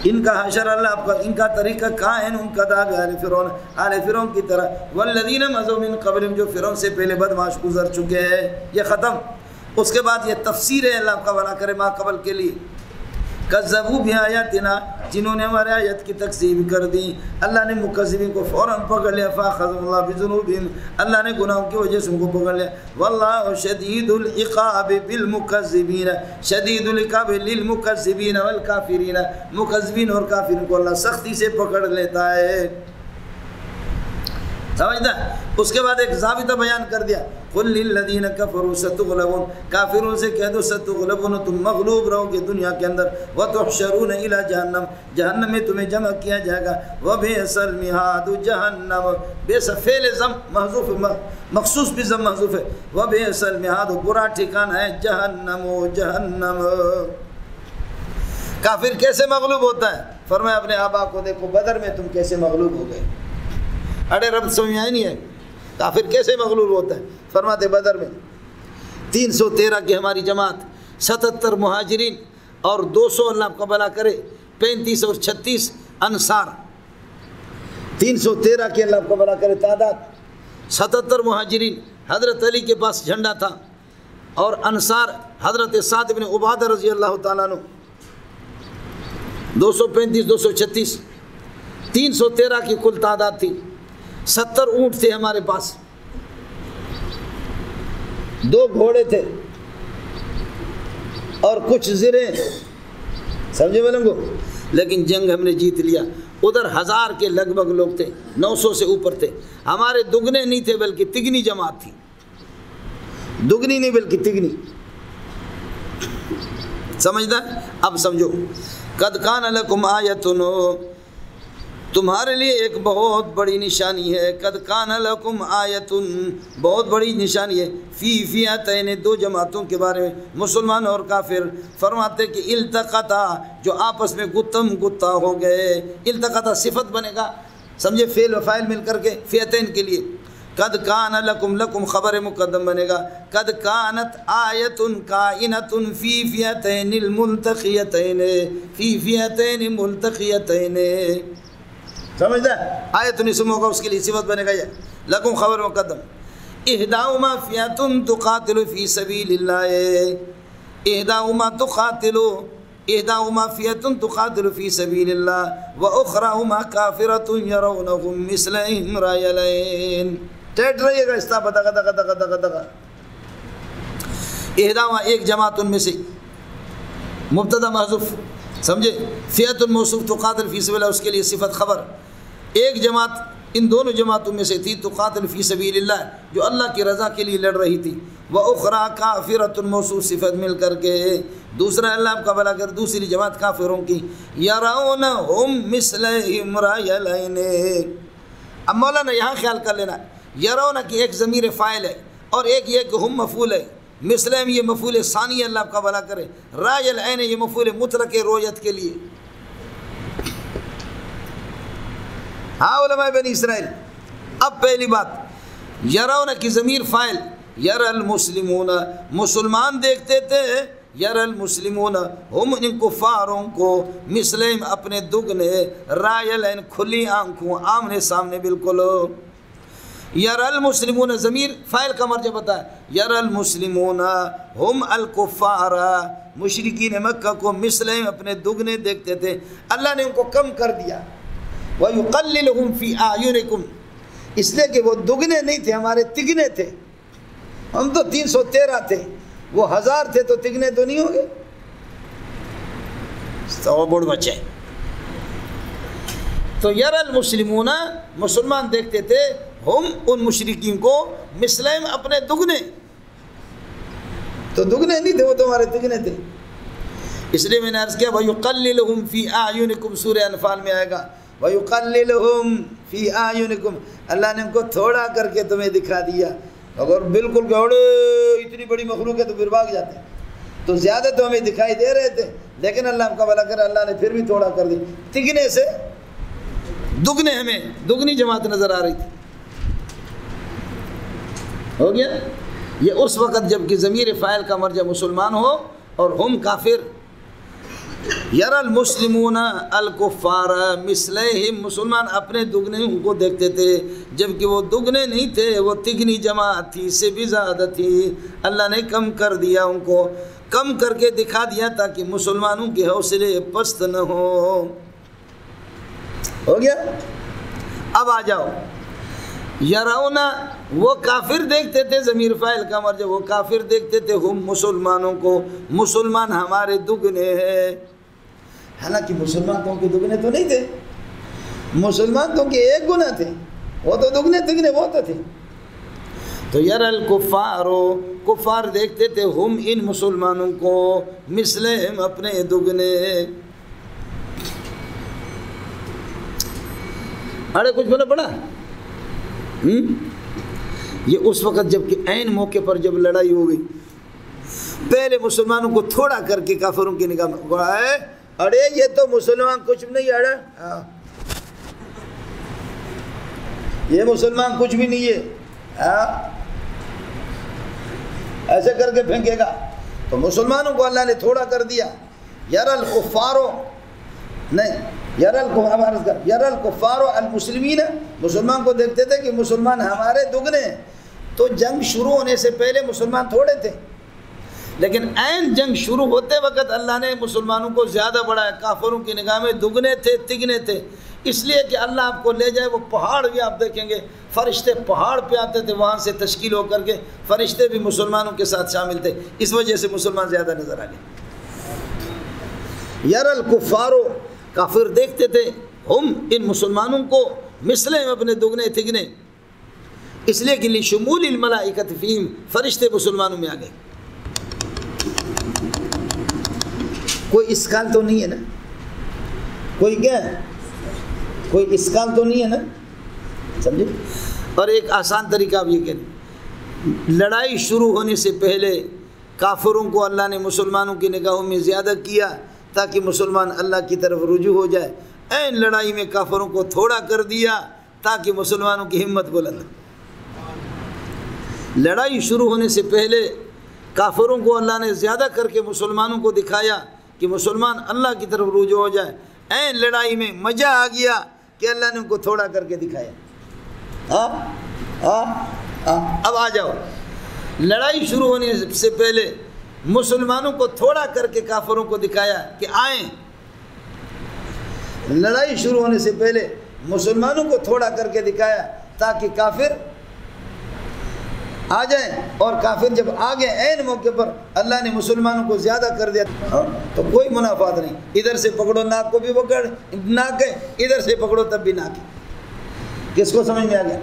ان کا حشر اللہ آپ کا ان کا طریقہ کائن ان کداب آل فرعون آل فرعون کی طرح والذین مضوا من قبلہم جو فرعون سے پہلے بدمعاش گزر چکے ہیں، یہ ختم۔ اس کے بعد یہ تفسیر ہے اللہ کا بھلا کرے ما قبل کے لیے، کذبوا بآیاتنا جنہوں نے ہمارے آیت کی تکذیب کر دی، اللہ نے مکذبین کو فوراً پکڑ لیا، فاخذهم اللہ بذنوبہم اللہ نے گناہوں کی وجہ سے ان کو پکڑ لیا، واللہ شدید العقاب بالمکذبین شدید العقاب للمکذبین والکافرین مکذبین اور کافرین کو اللہ سختی سے پکڑ لیتا ہے، سمجھتا ہے؟ اس کے بعد ایک ضابطہ بیان کر دیا، قل للذین کفروا ستغلبون کافروں سے کہہ دو ستغلبون تم مغلوب رہو گے دنیا کے اندر، وتحشرون الی جہنم جہنم میں تمہیں جمع کیا جائے گا، وبئس المہاد جہنم بئس فعل ضم محذوف مخصوص بھی ضم محذوف ہے، وبئس المہاد برا ٹھکانہ ہے جہنم جہنم۔ کافر کیسے مغلوب ہوتا ہے؟ فرمایا اپنے آبا کو دیکھو بدر میں تم کیسے مغلوب ہو گئے، اڑے رب سمجھ آئے نہیں ہے کافر کیسے مغلوب ہوتا ہے؟ فرماتے بدر میں 313 کی ہماری جماعت 77 مہاجرین اور 200 اللہ آپ کا بھلا کرے 35 اور 36 انصار، 313 کی اللہ آپ کا بھلا کرے تعداد، 77 مہاجرین حضرت علی کے پاس جھنڈا تھا اور انصار حضرت سعد بن عبادہ رضی اللہ تعالیٰ عنہ 235 236 313 کی کل تعداد تھی، 70 اونٹ تھے ہمارے پاس، 2 گھوڑے تھے اور کچھ زریں، سمجھے بولوں گو، لیکن جنگ ہم نے جیت لیا۔ ادھر 1000 کے لگ بھگ لوگ تھے، 900 سے اوپر تھے، ہمارے دگنے نہیں تھے بلکہ تگنی جماعت تھی، دگنی نہیں بلکہ تگنی، سمجھدا؟ اب سمجھو، قد کان لکم آیتن تمہارے لیے ایک بہت بڑی نشانی ہے، قد کان لکم آیتن بہت بڑی نشانی ہے، فی فئتین 2 جماعتوں کے بارے میں مسلمان اور کافر، فرماتے کہ التقطا جو آپس میں گتم گتا ہو گئے، التقطا صفت بنے گا، سمجھے فعل و فاعل مل کر کے فئتین کے لیے، قد کان لکم لکم خبر مقدم بنے گا، قد کانت آیت کائنت فی فئتین الملتقیتین فی فئتین ملتقیتین، سمجھتا ہے؟ آیت اسم ہوگا اس کے لیے صفت بنے گا، یہ لکم خبر مقدم، احداؤما فئۃ تقاتل فی سبیل اللہ احداؤما فئۃ تقاتل فی سبیل اللہ واخراہما کافرۃ یرونہم مثلہم رأی العین، ٹیٹ رہیے گا استعفا دغا دغا دغا دغا دغا، احداؤما ایک جماعت ان میں سے، مبتدا محذوف، سمجھے؟ فئۃ موصوف تقاتل فی سبیل اللہ اس کے لیے صفت خبر، ایک جماعت ان دونوں جماعتوں میں سے تھی تقاتل فی سبیل اللہ جو اللہ کی رضا کے لیے لڑ رہی تھی، وَأُخْرَى كَافِرَةٌ موصوف صفت مل کر کے، دوسرا اللہ آپ کا بھلا کر دوسری جماعت کافروں کی، يَرَوْنَهُمْ مِثْلَهِمْ رَأْيَ الْعَيْنِ۔ اب مولانا یہاں خیال کر لینا، یرون کی ایک ضمیر فاعل ہے اور ایک یہ کہ ہم مفعول ہے، مثلہم یہ مفعول ثانی اللہ آپ کا بھلا کرے، رأی العین یہ مفعول مطلق رؤیت کے لیے۔ ہاں علماء بنی اسرائیل، اب پہلی بات، یرون کی ضمیر فاعل، یر المسلمون مسلمان دیکھتے تھے، یر المسلمون ہم ان کفاروں کو، مثلہم اپنے دگنے، رأی العین کھلی آنکھوں، آمنے سامنے بالکل، یر المسلمون ضمیر فاعل کا مرجع بتا ہے، یر المسلمون ہم الکفار مشرکین مکہ کو، مثلہم اپنے دگنے دیکھتے تھے، اللہ نے ان کو کم کر دیا، وَيُقَلِّلُهُمْ فِي أَعْيُنِكُمْ اس لیے کہ وہ دگنے نہیں تھے، ہمارے تگنے تھے، ہم تو 313 تھے، وہ 1000 تھے تو تگنے تو نہیں ہوں گے، تو بڑھ بچے۔ تو یر المسلمون مسلمان دیکھتے تھے، ہم ان مشرکین کو، مثلہم اپنے دگنے، تو دگنے نہیں تھے، وہ تمہارے تگنے تھے۔ اس لیے میں نے عرض کیا وَيُقَلِّلُهُمْ فِي أَعْيُنِكُمْ سورہ انفال میں آئے گا وَيُقَلِّلُهُمْ فِي أَعْيُنِكُمْ، اللہ نے ان کو تھوڑا کر کے تمہیں دکھا دیا۔ اگر بالکل گوڑے اتنی بڑی مخلوق ہے تو پھر بھاگ جاتے ہیں، تو زیادہ تو ہمیں دکھائی دے رہے تھے، لیکن اللہ کا بھلا کر اللہ نے پھر بھی تھوڑا کر دی، تگنے سے دگنے ہمیں دگنی جماعت نظر آ رہی تھی۔ ہو گیا یہ اس وقت جب کہ ضمیر فاعل کا مرجع مسلمان ہو اور ہم کافر۔ یرى المسلمون الکفار مثلہم، مسلمان اپنے دگنے کو دیکھتے تھے جبکہ وہ دگنے نہیں تھے، وہ تگنی جماعت تھی، سے بھی زیادہ تھی۔ اللہ نے کم کر دیا، ان کو کم کر کے دکھا دیا تاکہ مسلمانوں کے حوصلے پست نہ ہو گیا۔ اب آ جاؤ، یرونا وہ کافر دیکھتے تھے، ضمیر فاعل کا مرجع وہ کافر دیکھتے تھے ہم مسلمانوں کو، مسلمان ہمارے دگنے ہیں۔ حالانکہ مسلمان تو ان کے دگنے تو نہیں تھے، مسلمان تو ان کے ایک گنا تھے، وہ تو دگنے تگنے وہ تو تھے۔ تو یر الکفارو، کفار دیکھتے تھے ہم ان مسلمانوں کو، مثلہم اپنے دگنے۔ ارے کچھ بولا پڑا؟ یہ اس وقت جب کہ عین موقع پر جب لڑائی ہو گئی، پہلے مسلمانوں کو تھوڑا کر کے کافروں کی نگاہ میں کہا ہے ارے یہ تو مسلمان کچھ نہیں، ارے یہ مسلمان کچھ بھی نہیں ہے، ایسے کر کے پھینکے گا۔ تو مسلمانوں کو اللہ نے تھوڑا کر دیا۔ یرى الکفارو نہیں، یرى الکفار المسلمین، مسلمان کو دیکھتے تھے کہ مسلمان ہمارے دگنے ہیں۔ تو جنگ شروع ہونے سے پہلے مسلمان تھوڑے تھے، لیکن عین جنگ شروع ہوتے وقت اللہ نے مسلمانوں کو زیادہ بڑھایا، کافروں کی نگاہ میں دگنے تھے، تگنے تھے، اس لیے کہ اللہ آپ کو لے جائے۔ وہ پہاڑ بھی آپ دیکھیں گے، فرشتے پہاڑ پہ آتے تھے، وہاں سے تشکیل ہو کر کے فرشتے بھی مسلمانوں کے ساتھ شامل تھے، اس وجہ سے مسلمان زیادہ نظر آ گئے۔ یرى الکفارو، کافر دیکھتے تھے ہم ان مسلمانوں کو، مثلہم اپنے دگنے تگنے، اس لیے کہ لشمول الملائکۃ فیہم، فرشتے مسلمانوں میں آ گئے۔ کوئی اسکال تو نہیں ہے نا، کوئی کیا ہے، کوئی اسکال تو نہیں ہے نا، سمجھے؟ اور ایک آسان طریقہ اب یہ کہ لڑائی شروع ہونے سے پہلے کافروں کو اللہ نے مسلمانوں کی نگاہوں میں زیادہ کیا تاکہ مسلمان اللہ کی طرف رجوع ہو جائے، عین لڑائی میں کافروں کو تھوڑا کر دیا تاکہ مسلمانوں کی ہمت بلند۔ لڑائی شروع ہونے سے پہلے کافروں کو اللہ نے زیادہ کر کے مسلمانوں کو دکھایا کہ مسلمان اللہ کی طرف رجوع ہو جائے، عین لڑائی میں مزہ آ گیا کہ اللہ نے ان کو تھوڑا کر کے دکھایا۔ اب آ جاؤ، لڑائی شروع ہونے سے پہلے مسلمانوں کو تھوڑا کر کے کافروں کو دکھایا کہ آئیں۔ لڑائی شروع ہونے سے پہلے مسلمانوں کو تھوڑا کر کے دکھایا تاکہ کافر آ جائیں، اور کافر جب آ گئے عین موقع پر اللہ نے مسلمانوں کو زیادہ کر دیا تو کوئی منافعات نہیں، ادھر سے پکڑو ناک کو بھی پکڑ ناک ہے، ادھر سے پکڑو تب بھی ناک ہے۔ کس کو سمجھ میں آ گیا؟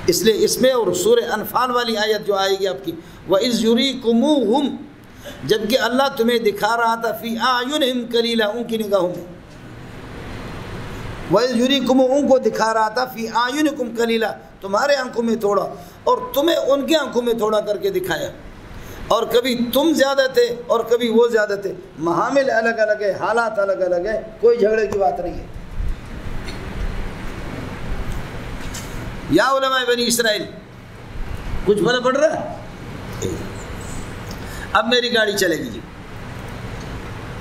اس لیے اس میں اور سورہ انفال والی آیت جو آئے گی آپ کی وَإِذْ يُرِيكُمُوهُمْ، جبکہ اللہ تمہیں دکھا رہا تھا فی اعینہم قلیلا، ان کی نگاہوں میں، وَإِذْ يُرِيكُمُوهُمْ ان کو دکھا رہا تھا فی اعینکم قلیلا، تمہارے آنکھوں میں تھوڑا، اور تمہیں ان کے آنکھوں میں تھوڑا کر کے دکھایا، اور کبھی تم زیادہ تھے اور کبھی وہ زیادہ تھے، محامل الگ الگ ہے، حالات الگ الگ ہے، کوئی جھگڑے کی بات نہیں ہے۔ یا علماء بنی اسرائیل، کچھ بھلا پڑ رہا ہے؟ اب میری گاڑی چلے گی جی۔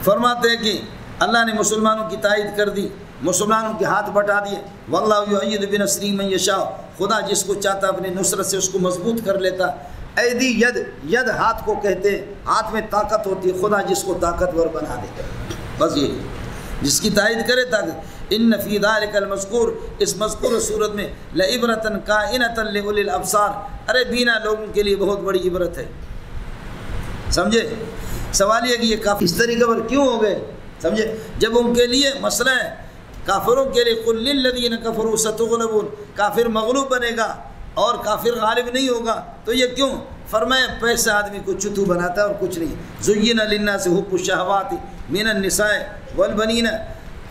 فرماتے ہیں کہ اللہ نے مسلمانوں کی تائید کر دی، مسلمانوں کے ہاتھ بٹا دیے، واللہ یؤید بنصرہ من یشاء، خدا جس کو چاہتا اپنی نصرت سے اس کو مضبوط کر لیتا۔ ایدی ید، ید ہاتھ کو کہتے ہیں، ہاتھ میں طاقت ہوتی ہے، خدا جس کو طاقتور بنا دے، بس یہ جس کی تائید کرے طاقت۔ ان فی ذلک المذکور، اس مذکور صورت میں لعبرۃ کائنۃ لأولی الابصار، ارے بینا لوگوں کے لیے بہت بڑی عبرت ہے۔ سمجھے؟ سوال یہ کہ یہ کافر اس طریقے پر کیوں ہو گئے؟ سمجھے؟ جب ان کے لیے مسئلہ ہے، کافروں کے لیے قل للذین کفروا ستغلبون، کافر مغلوب بنے گا اور کافر غالب نہیں ہوگا، تو یہ کیوں؟ فرمایا پیسہ آدمی کو چتو بناتا ہے اور کچھ نہیں. زین للناس حب الشہوات من النساء والبنین،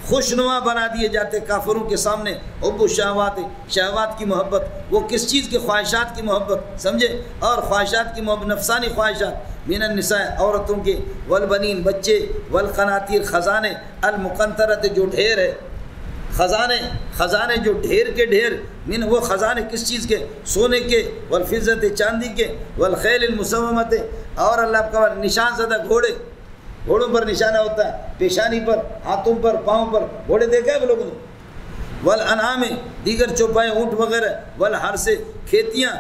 خوشنما بنا دیے جاتے کافروں کے سامنے حب الشہوات، شہوات کی محبت. وہ کس چیز کی؟ خواہشات کی محبت، سمجھے؟ اور خواہشات کی محبت نفسانی خواہشات. من النساء عورتوں کے، والبنین بچے، والقناطیر خزانے، المقنطرۃ جو ڈھیر ہے، خزانے جو ڈھیر کے ڈھیر. من وہ خزانے کس چیز کے؟ سونے کے، والفضۃ چاندی کے، والخیل المسومۃ اور اللہ کا نشان زدہ گھوڑے. گھوڑوں پر نشانہ ہوتا ہے، پیشانی پر، ہاتھوں پر، پاؤں پر گھوڑے دیکھا ہے وہ لوگوں نے. والانعام دیگر چوپائے، اونٹ وغیرہ، والحرث کھیتیاں.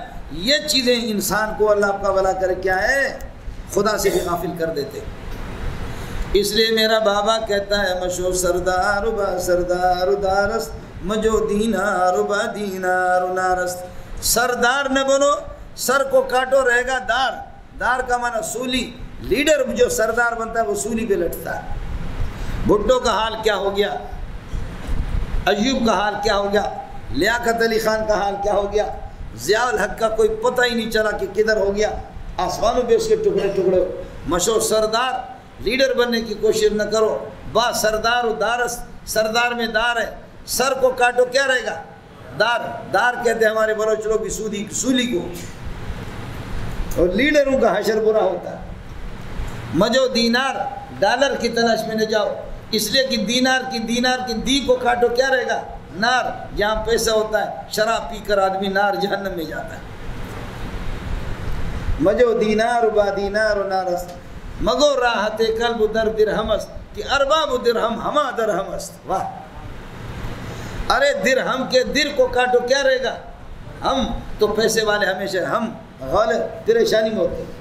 یہ چیزیں انسان کو اللہ کا بھلا کرے کیا ہے؟ خدا سے بھی غافل کر دیتے. اس لیے میرا بابا کہتا ہے مشو سردار با سردار دارست مجو دینار با دینار نارست. سردار نہ بنو، سر کو کاٹو رہے گا دار. دار کا معنی سولی. لیڈر جو سردار بنتا ہے وہ سولی پہ لٹتا ہے. بھٹو کا حال کیا ہو گیا، ایوب کا حال کیا ہو گیا، لیاقت علی خان کا حال کیا ہو گیا، ضیاء الحق کا کوئی پتہ ہی نہیں چلا کہ کدھر ہو گیا. آسمانوں پہ اس کے ٹکڑے ٹکڑے. مشو سردار، لیڈر بننے کی کوشش نہ کرو. با سردار و دارس، سردار میں دار ہے، سر کو کاٹو کیا رہے گا؟ دار. دار کہتے ہیں ہمارے بلوچ لوگ بھی سولی کو. اور لیڈروں کا حشر برا ہوتا ہے. مجو دینار، ڈالر کی تلاش میں نہ جاؤ، اس لیے کہ دینار کی دی کو کاٹو کیا رہے گا؟ نار. جہاں پیسہ ہوتا ہے شراب پی کر آدمی نار جہنم میں جاتا ہے. مجو دینار با دینار و نارست مگو راحت قلب در درہمست کہ ارباب درہم ہما درہمست. واہ! ارے درہم کے در کو کاٹو کیا رہے گا؟ ہم تو پیسے والے ہمیشہ ہم غالب پریشانی میں ہوتے ہیں.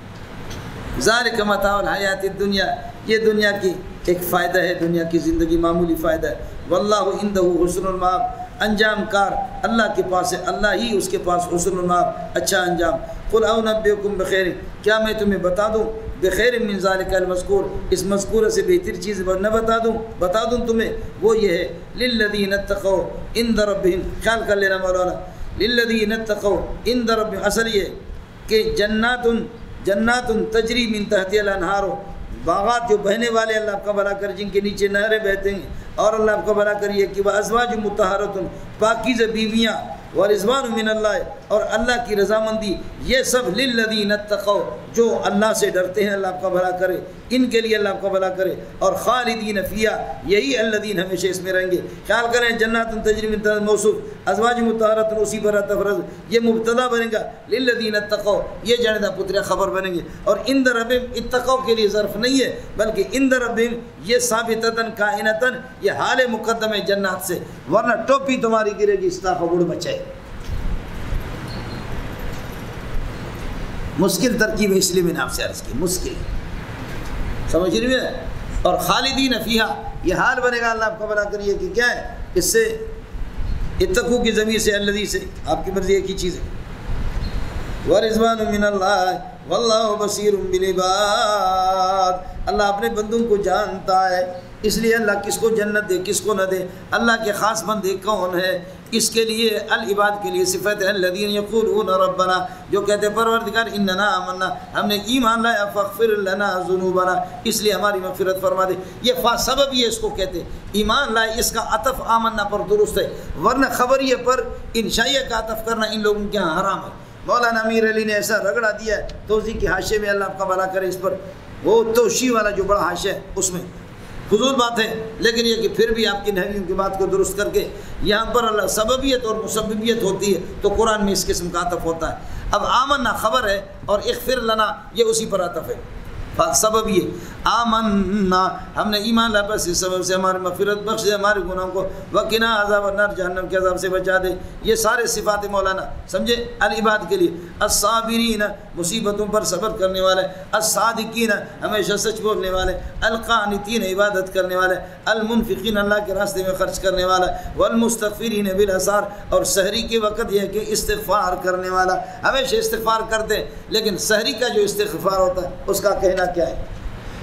ذالک متاع الحیات الدنیا، یہ دنیا کی ایک فائدہ ہے، دنیا کی زندگی معمولی فائدہ ہے. واللہ عندہ حسن المآب، انجام کار اللہ کے پاس ہے، اللہ ہی اس کے پاس حسن المآب، اچھا انجام. قل انبئکم بخیر، کیا میں تمہیں بتا دوں بخیر من ذالک المذکور، اس مذکورہ سے بہتر چیز نہ بتا دوں تمہیں؟ وہ یہ ہے للذین اتقوا عند ربہم. خیال کر لینا مولانا، للذین اتقوا عند ربہم. اصل یہ کہ جنات تجری من تحتی الانہار، باغات جو بہنے والے اللہ آپ کا بھلا کر، جن کے نیچے نہریں بہتے ہیں. اور اللہ آپ کا بھلا کریے کہ وہ ازواج مطہرات، پاکیزہ بیویاں، ورضوان من اللہ، اور اللہ کی رضامندی. یہ سب للذین اتقوا، جو اللہ سے ڈرتے ہیں، اللہ آپ کا بھلا کرے، ان کے لیے اللہ آپ کا بھلا کرے. اور خالدین فیہا، یہی الذین ہمیشہ اس میں رہیں گے. خیال کریں جنات تجری من تحتی موصوف، ازواج مطہرات اسی پر تفرض، یہ مبتدا بنے گا. للذین اتقوا یہ جاندہ پتر خبر بنیں گے. اور عند ربہم اتقوا کے لیے ظرف نہیں ہے بلکہ عند ربہم یہ ثابتتاً کائنتاً، یہ حال مقدم ہے جنات سے، ورنہ ٹوپی تمہاری گرے گی استاخ و بڑھ بچے. مشکل ترکیب ہے، اس لیے میں نے آپ سے عرض کی مشکل، سمجھ رہی ہے. اور خالدین فیہا یہ حال بنے گا. اللہ آپ کو بنا کریے کہ کیا ہے، اس سے اتقو کی ضمیر سے الذی سے آپ کی مرضی ایک ہی چیز ہے. ورضوان من اللہ واللہ بصیر بالعباد، اللہ اپنے بندوں کو جانتا ہے. اس لیے اللہ کس کو جنت دے کس کو نہ دے، اللہ کے خاص بندے کون ہے، اس کے لیے العباد کے لیے صفت ہے الذین یقولون ربنا، جو کہتے ہیں پروردگار اننا آمنا، ہم نے ایمان لایا، فاغفر لنا ذنوبنا، اس لیے ہماری مغفرت فرما دے. یہ فا سبب یہ اس کو کہتے ہیں ایمان لائے. اس کا عطف آمنا پر درست ہے، ورنہ خبریہ پر انشائیہ کا عطف کرنا ان لوگوں کے ہاں حرام ہے. مولانا امیر علی نے ایسا رگڑا دیا ہے توضیح کے حاشے میں، اللہ آپ کا بھلا کرے. اس پر وہ توشی والا جو بڑا حاشہ ہے اس میں فضول بات ہے، لیکن یہ کہ پھر بھی آپ کی نحویوں کی بات کو درست کر کے یہاں پر اللہ سببیت اور مسببیت ہوتی ہے تو قرآن میں اس قسم کا عطف ہوتا ہے. اب آمنا خبر ہے اور اغفر لنا یہ اسی پر عطف ہے. سبب یہ آمنا، ہم نے ایمان لایا، بس اس سبب سے ہماری مغفرت بخش دے ہمارے گناہوں کو، وقنا عذاب النار، جہنم کے عذاب سے بچا دے. یہ سارے صفات مولانا سمجھے العباد کے لیے. الصابرین مصیبتوں پر صبر کرنے والے، الصادقین ہمیشہ سچ بولنے والے، القانتین عبادت کرنے والے، المنفقین اللہ کے راستے میں خرچ کرنے والا، والمستغفرین بالاسحار اور سحری کے وقت یہ کہ استغفار کرنے والا. ہمیشہ استغفار کرتے، لیکن سحری کا جو استغفار ہوتا ہے اس کا کہنا کیا ہے؟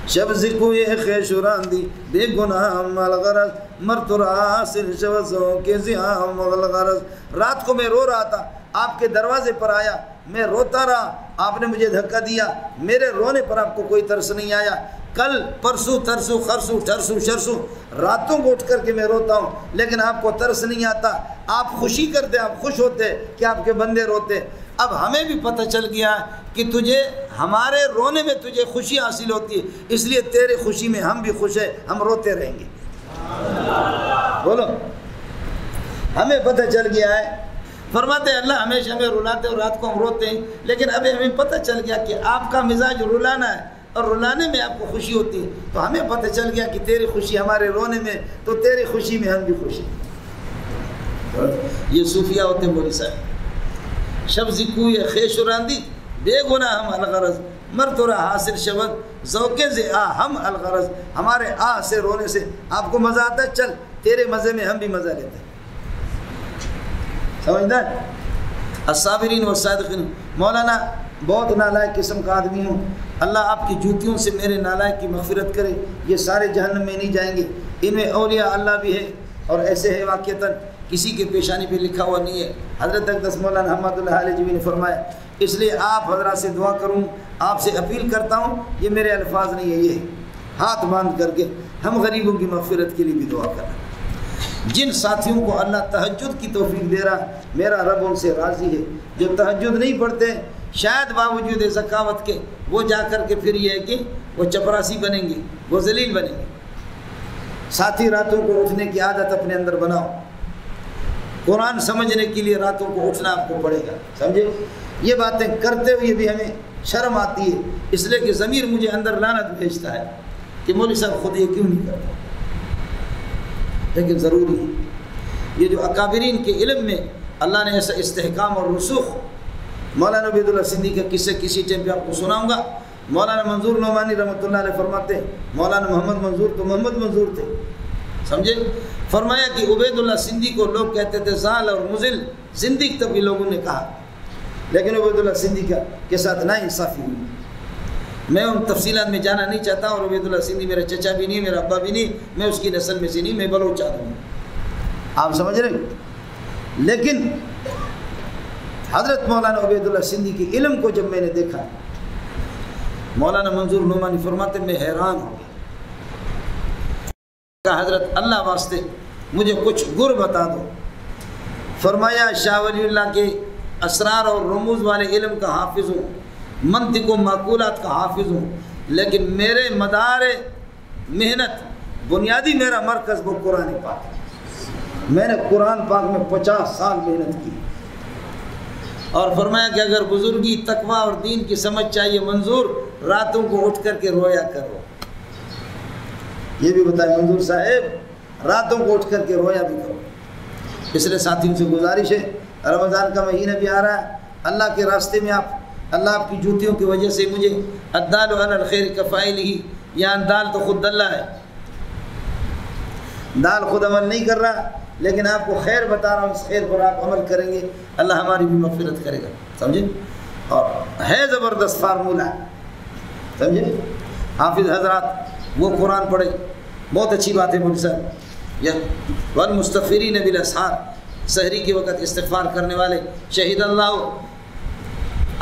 شب ذکو یہ خیش راندی بے گناہ مالغرض مرت راسل شوزوں کے زیام مغلغرض. رات کو میں رو رہا تھا، آپ کے دروازے پر آیا، میں روتا رہا، آپ نے مجھے دھکا دیا، میرے رونے پر آپ کو کوئی ترس نہیں آیا۔ کل پرسوں ترسوں خرسوں ٹھرسوں شرسوں راتوں کو اٹھ کر کے میں روتا ہوں، لیکن آپ کو ترس نہیں آتا، آپ خوشی کرتے، آپ خوش ہوتے کہ آپ کے بندے روتے۔ اب ہمیں بھی پتہ چل گیا کہ تجھے ہمارے رونے میں تجھے خوشی حاصل ہوتی ہے، اس لیے تیرے خوشی میں ہم بھی خوش ہیں، ہم روتے رہیں گے۔ بولو، ہمیں پتہ چل گیا ہے۔ فرماتے ہیں اللہ ہمیشہ ہمیں رلاتے اور رات کو ہم روتے ہیں، لیکن ابھی ہمیں پتہ چل گیا کہ آپ کا مزاج رلانا ہے اور رلانے میں آپ کو خوشی ہوتی ہے، تو ہمیں پتہ چل گیا کہ تیری خوشی ہمارے رونے میں، تو تیری خوشی میں ہم بھی خوش ہیں۔ یہ صوفیہ ہوتے ہیں مولوی صاحب۔ شبزی کوئی خیش راندی بے گناہ ہم الغرض، مر تو رہا حاصل شبد ذوقے سے آ ہم الغرض۔ ہمارے آہ سے رونے سے آپ کو مزہ آتا ہے، چل تیرے مزے میں ہم بھی مزہ لیتے ہیں۔ سمجھدار؟ الصابرین والصادقین۔ مولانا بہت نالائق قسم کا آدمی ہوں، اللہ آپ کی جوتیوں سے میرے نالائق کی مغفرت کرے، یہ سارے جہنم میں نہیں جائیں گے، ان میں اولیاء اللہ بھی ہے، اور ایسے ہے واقعتاً کسی کے پیشانی پہ لکھا ہوا نہیں ہے۔ حضرت اقدس مولانا محمد اللہ علیہ نے فرمایا، اس لیے آپ حضرات سے دعا کروں، آپ سے اپیل کرتا ہوں، یہ میرے الفاظ نہیں ہے، یہ ہاتھ باندھ کر کے ہم غریبوں کی مغفرت کے لیے بھی دعا کریں۔ جن ساتھیوں کو اللہ تہجد کی توفیق دے رہا، میرا رب ان سے راضی ہے۔ جو تہجد نہیں پڑھتے شاید باوجود ذکاوت کے، وہ جا کر کے پھر یہ ہے کہ وہ چپراسی بنیں گے، وہ ذلیل بنیں گے۔ ساتھی راتوں کو اٹھنے کی عادت اپنے اندر بناؤ، قرآن سمجھنے کے لیے راتوں کو اٹھنا آپ کو پڑے گا، سمجھے؟ یہ باتیں کرتے ہوئے بھی ہمیں شرم آتی ہے، اس لیے کہ ضمیر مجھے اندر لعنت بھیجتا ہے کہ مولوی صاحب خود یہ کیوں نہیں کرتا، لیکن ضروری ہے۔ یہ جو اکابرین کے علم میں اللہ نے ایسا استحکام اور رسوخ، مولانا عبید اللہ سندھی کا قصہ کسی ٹائم پہ آپ کو سناؤں گا۔ مولانا منظور نعمانی رحمۃ اللہ علیہ فرماتے ہیں، مولانا محمد منظور تو محمد منظور تھے، سمجھے؟ فرمایا کہ عبید اللہ سندھی کو لوگ کہتے تھے زال اور مزل، زندگی تب بھی لوگوں نے کہا، لیکن عبید اللہ سندھی کے ساتھ نا انصافی ہوئی۔ میں ان تفصیلات میں جانا نہیں چاہتا، اور عبید اللہ سندھی میرا چچا بھی نہیں، میرا ابا بھی نہیں، میں اس کی نسل میں سے نہیں، میں بلوچ آدمی ہوں، آپ سمجھ رہے ہیں؟ لیکن حضرت مولانا عبید اللہ سندھی کے علم کو جب میں نے دیکھا، مولانا منظور نعمانی فرماتے میں حیران ہو گیا۔ کہا حضرت اللہ واسطے مجھے کچھ گر بتا دو۔ فرمایا شاہ ولی اللہ کے اسرار اور رموز والے علم کا حافظ ہوں، منطق و معقولات کا حافظ ہوں، لیکن میرے مدار محنت، بنیادی میرا مرکز وہ قرآن پاک ہے۔ میں نے قرآن پاک میں 50 سال محنت کی، اور فرمایا کہ اگر بزرگی، تقوی اور دین کی سمجھ چاہیے منظور، راتوں کو اٹھ کر کے رویا کرو۔ یہ بھی بتائیں منظور صاحب، راتوں کو اٹھ کر کے رویا بھی کرو۔ اس لیے ساتھیوں سے گزارش ہے، رمضان کا مہینہ بھی آ رہا ہے، اللہ کے راستے میں آپ، اللہ آپ کی جوتیوں کی وجہ سے مجھے الدال علی الخیر کفائل ہی، یہاں دال تو خود اللہ ہے، دال خود عمل نہیں کر رہا، لیکن آپ کو خیر بتا رہا ہوں، اس خیر پر آپ عمل کریں گے، اللہ ہماری بھی مغفرت کرے گا، سمجھے؟ اور ہے زبردست فارمولہ، سمجھے؟ حافظ حضرات وہ قرآن پڑھے، بہت اچھی بات ہے مولوی صاحب۔ یا والمستغفرین بالاسحار، سحری کے وقت استغفار کرنے والے، شہید اللہ۔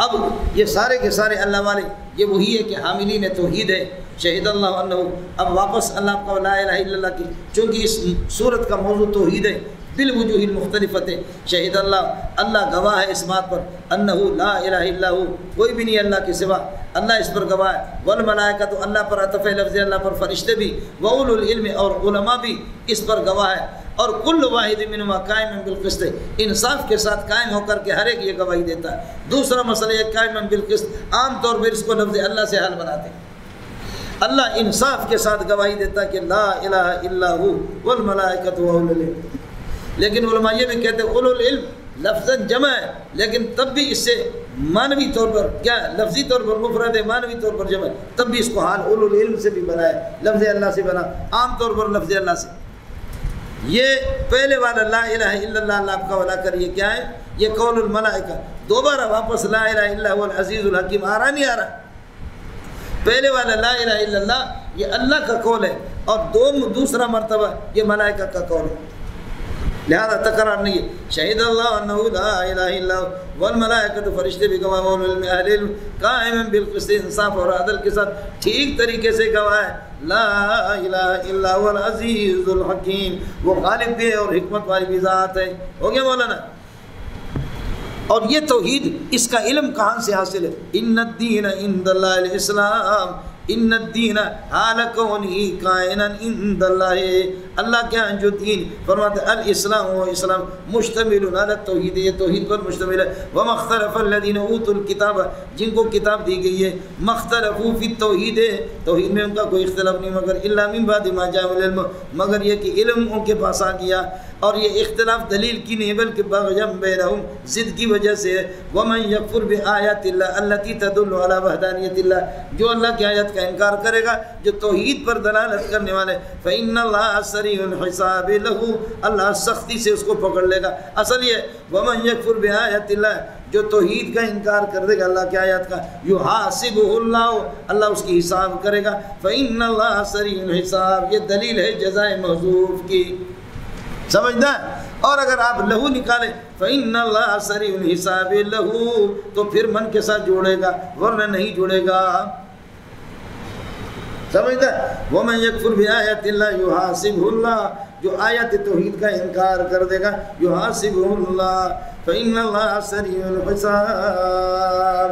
اب یہ سارے کے سارے اللہ والے، یہ وہی ہے کہ حاملین توحید ہے، شہید اللہ انہ۔ اب واپس اللہ کا لا الہ الا اللہ کی، چونکہ اس صورت کا موضوع توحید ہے بالوجوہ المختلفت، شہید اللہ، اللہ گواہ ہے اس بات پر، انہ لا الہ الا ہو، کوئی بھی نہیں اللہ کے سوا، اللہ اس پر گواہ ہے، والملائکہ تو اللہ پر عطف ہے، لفظ اللہ پر فرشتے بھی، واولو العلم اور علماء بھی اس پر گواہ ہے، اور کل واحد منہما قائم بالقسط، انصاف کے ساتھ قائم ہو کر کے ہر ایک یہ گواہی دیتا ہے۔ دوسرا مسئلہ یہ قائم بالقسط، عام طور پر اس کو لفظ اللہ سے حل بناتے ہیں، اللہ انصاف کے ساتھ گواہی دیتا ہے کہ لا الہ الا ہو والملائکۃ واولو العلم، لیکن علماء یہ بھی کہتے ہیں اولو العلم لفظاً جمع ہے، لیکن تب بھی اس سے معنوی طور پر کیا، لفظی طور پر مفرد ہے، معنوی طور پر جمع ہے، تب بھی اس کو حال اولو العلم سے بھی بنایا، لفظ اللہ سے بنا، عام طور پر لفظ اللہ سے۔ یہ پہلے والا لا الہ الا اللہ، اللہ آپ کا ولا کر، یہ کیا ہے؟ یہ قول الملائکہ، دوبارہ واپس لا الہ الا هو العزیز الحکیم آ رہا نہیں آ رہا؟ پہلے والا لا الہ الا اللہ یہ اللہ کا قول ہے، اور دوسرا مرتبہ یہ ملائکہ کا قول ہے۔ لہذا تکرار نہیں ہے. شہید اللہ انہ لا الہ الا ہو والملائکۃ فرشتے بھی گواہ ہیں اہل علم قائما بالقسط انصاف اور عدل کے ساتھ ٹھیک طریقے سے گواہ ہے. لا الہ الا هو العزیز الحکیم، وہ غالب بھی ہے اور حکمت والی بھی ذات ہے. ہو گیا مولانا؟ اور یہ توحید اس کا علم کہاں سے حاصل ہے؟ ان الدین عند اللہ الاسلام، ان الدین حال کونہ کائنا عند اللہ، اللہ کے ہاں جو دین فرماتے ہیں الاسلام و اسلام مشتمل علی التوحید، یہ توحید پر مشتمل ہے. وما اختلف الذین اوتوا الکتاب، جن کو کتاب دی گئی ہے، مختلفوا فی التوحید، توحید میں ان کا کوئی اختلاف نہیں مگر الا من بعد ما جاءهم العلم، مگر یہ کہ علم ان کے پاس آ گیا. اور یہ اختلاف دلیل کی نہیں بلکہ بغیم بینہم، ضد کی وجہ سے. ومن یکفر بآیات اللہ التی تدل علی وحدانیت اللہ، جو اللہ کی آیت کا انکار کرے گا جو توحید پر دلالت کرنے والے، فإن اللہ سریع الحساب لہ، اللہ سختی سے اس کو پکڑ لے گا. اصل یہ ومن یکفر بآیات اللہ، جو توحید کا انکار کر دے گا اللہ کی آیات کا، یحاسبہ اللہ، اللہ اس کی حساب کرے گا. فإن اللہ سریع الحساب، یہ دلیل ہے جزائے محذوف کی. سمجھنا؟ اور اگر آپ لہو نکالیں فإن اللہ سریع الحساب لہو، تو پھر من کے ساتھ جوڑے گا ورنہ نہیں جوڑے گا. سمجھنا؟ ومن یکفر بآیات اللہ یحاسبہ اللہ، جو آیت توحید کا انکار کر دے گا یحاسبہ اللہ فإن اللہ سریع الحساب.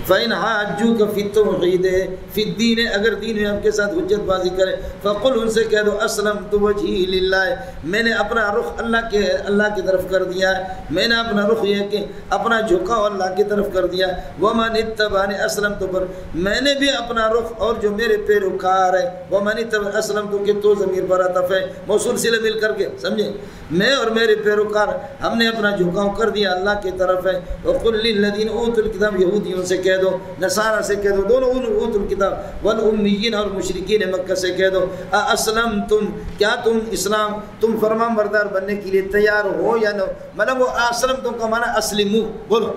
فَإِنْ حَاجُّوكَ فِي التَّوْحِيدِ فِي الدِّينِ، اگر دین میں آپ کے ساتھ حجت بازی کرے، فَقُلْ، ان سے کہہ دو أَسْلَمْتُ وَجْهِي لِلَّهِ، میں نے اپنا رخ اللہ کی طرف کر دیا ہے، میں نے اپنا رخ یہ کہ اپنا جھکاؤ اللہ کی طرف کر دیا. وَمَنِ اتَّبَعَنِي أَسْلَمْتُ، پر میں نے بھی اپنا رخ اور جو میرے پیروکار ہے، وَمَنِ اتَّبَعَنِي أَسْلَمْتُ کے تو ضمیر پر عطف ہے، موصول صلہ مل کر کے سمجھیں، میں اور میرے پیروکار ہم نے اپنا جھکاؤ کر دیا اللہ کی طرف ہے. وَقُلْ لِلَّذِينَ أُوتُوا الْكِتَابَ، یہودیوں سے کہہ دو، نصارہ سے کہہ دو، دونوں اوتوا الکتاب، والامیین اور مشرکین مکہ سے کہہ دو، اسلمتم، کیا تم اسلام، تم فرمان بردار بننے کے لیے تیار ہو یا نہ؟ مطلب وہ اسلمتم کا معنی اسلمو، بولو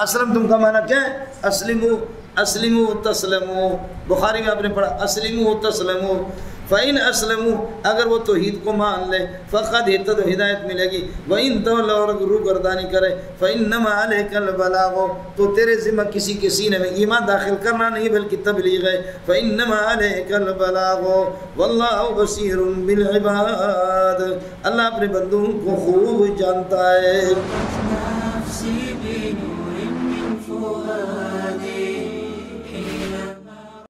اسلمتم کا معنی کیا ہے؟ اسلمو، اسلمو تسلمو، بخاری میں آپ نے پڑھا اسلمو تسلمو. فَإِنْ أَسْلَمُوا، اگر وہ توحید کو مان لے، فَقَدْ اهْتَدَوْا، ہدایت ملے گی. وَإِنْ تَوَلَّوْا، اور روگردانی کرے، فَإِنَّمَا عَلَيْكَ الْبَلَاغُ، تو تیرے ذمہ کسی کے سینے میں ایمان داخل کرنا نہیں بلکہ تبلیغ ہے. فَإِنَّمَا عَلَيْكَ الْبَلَاغُ وَاللَّهُ بَصِيرٌ بِالْعِبَادِ، اللہ اپنے بندوں کو خوب جانتا ہے.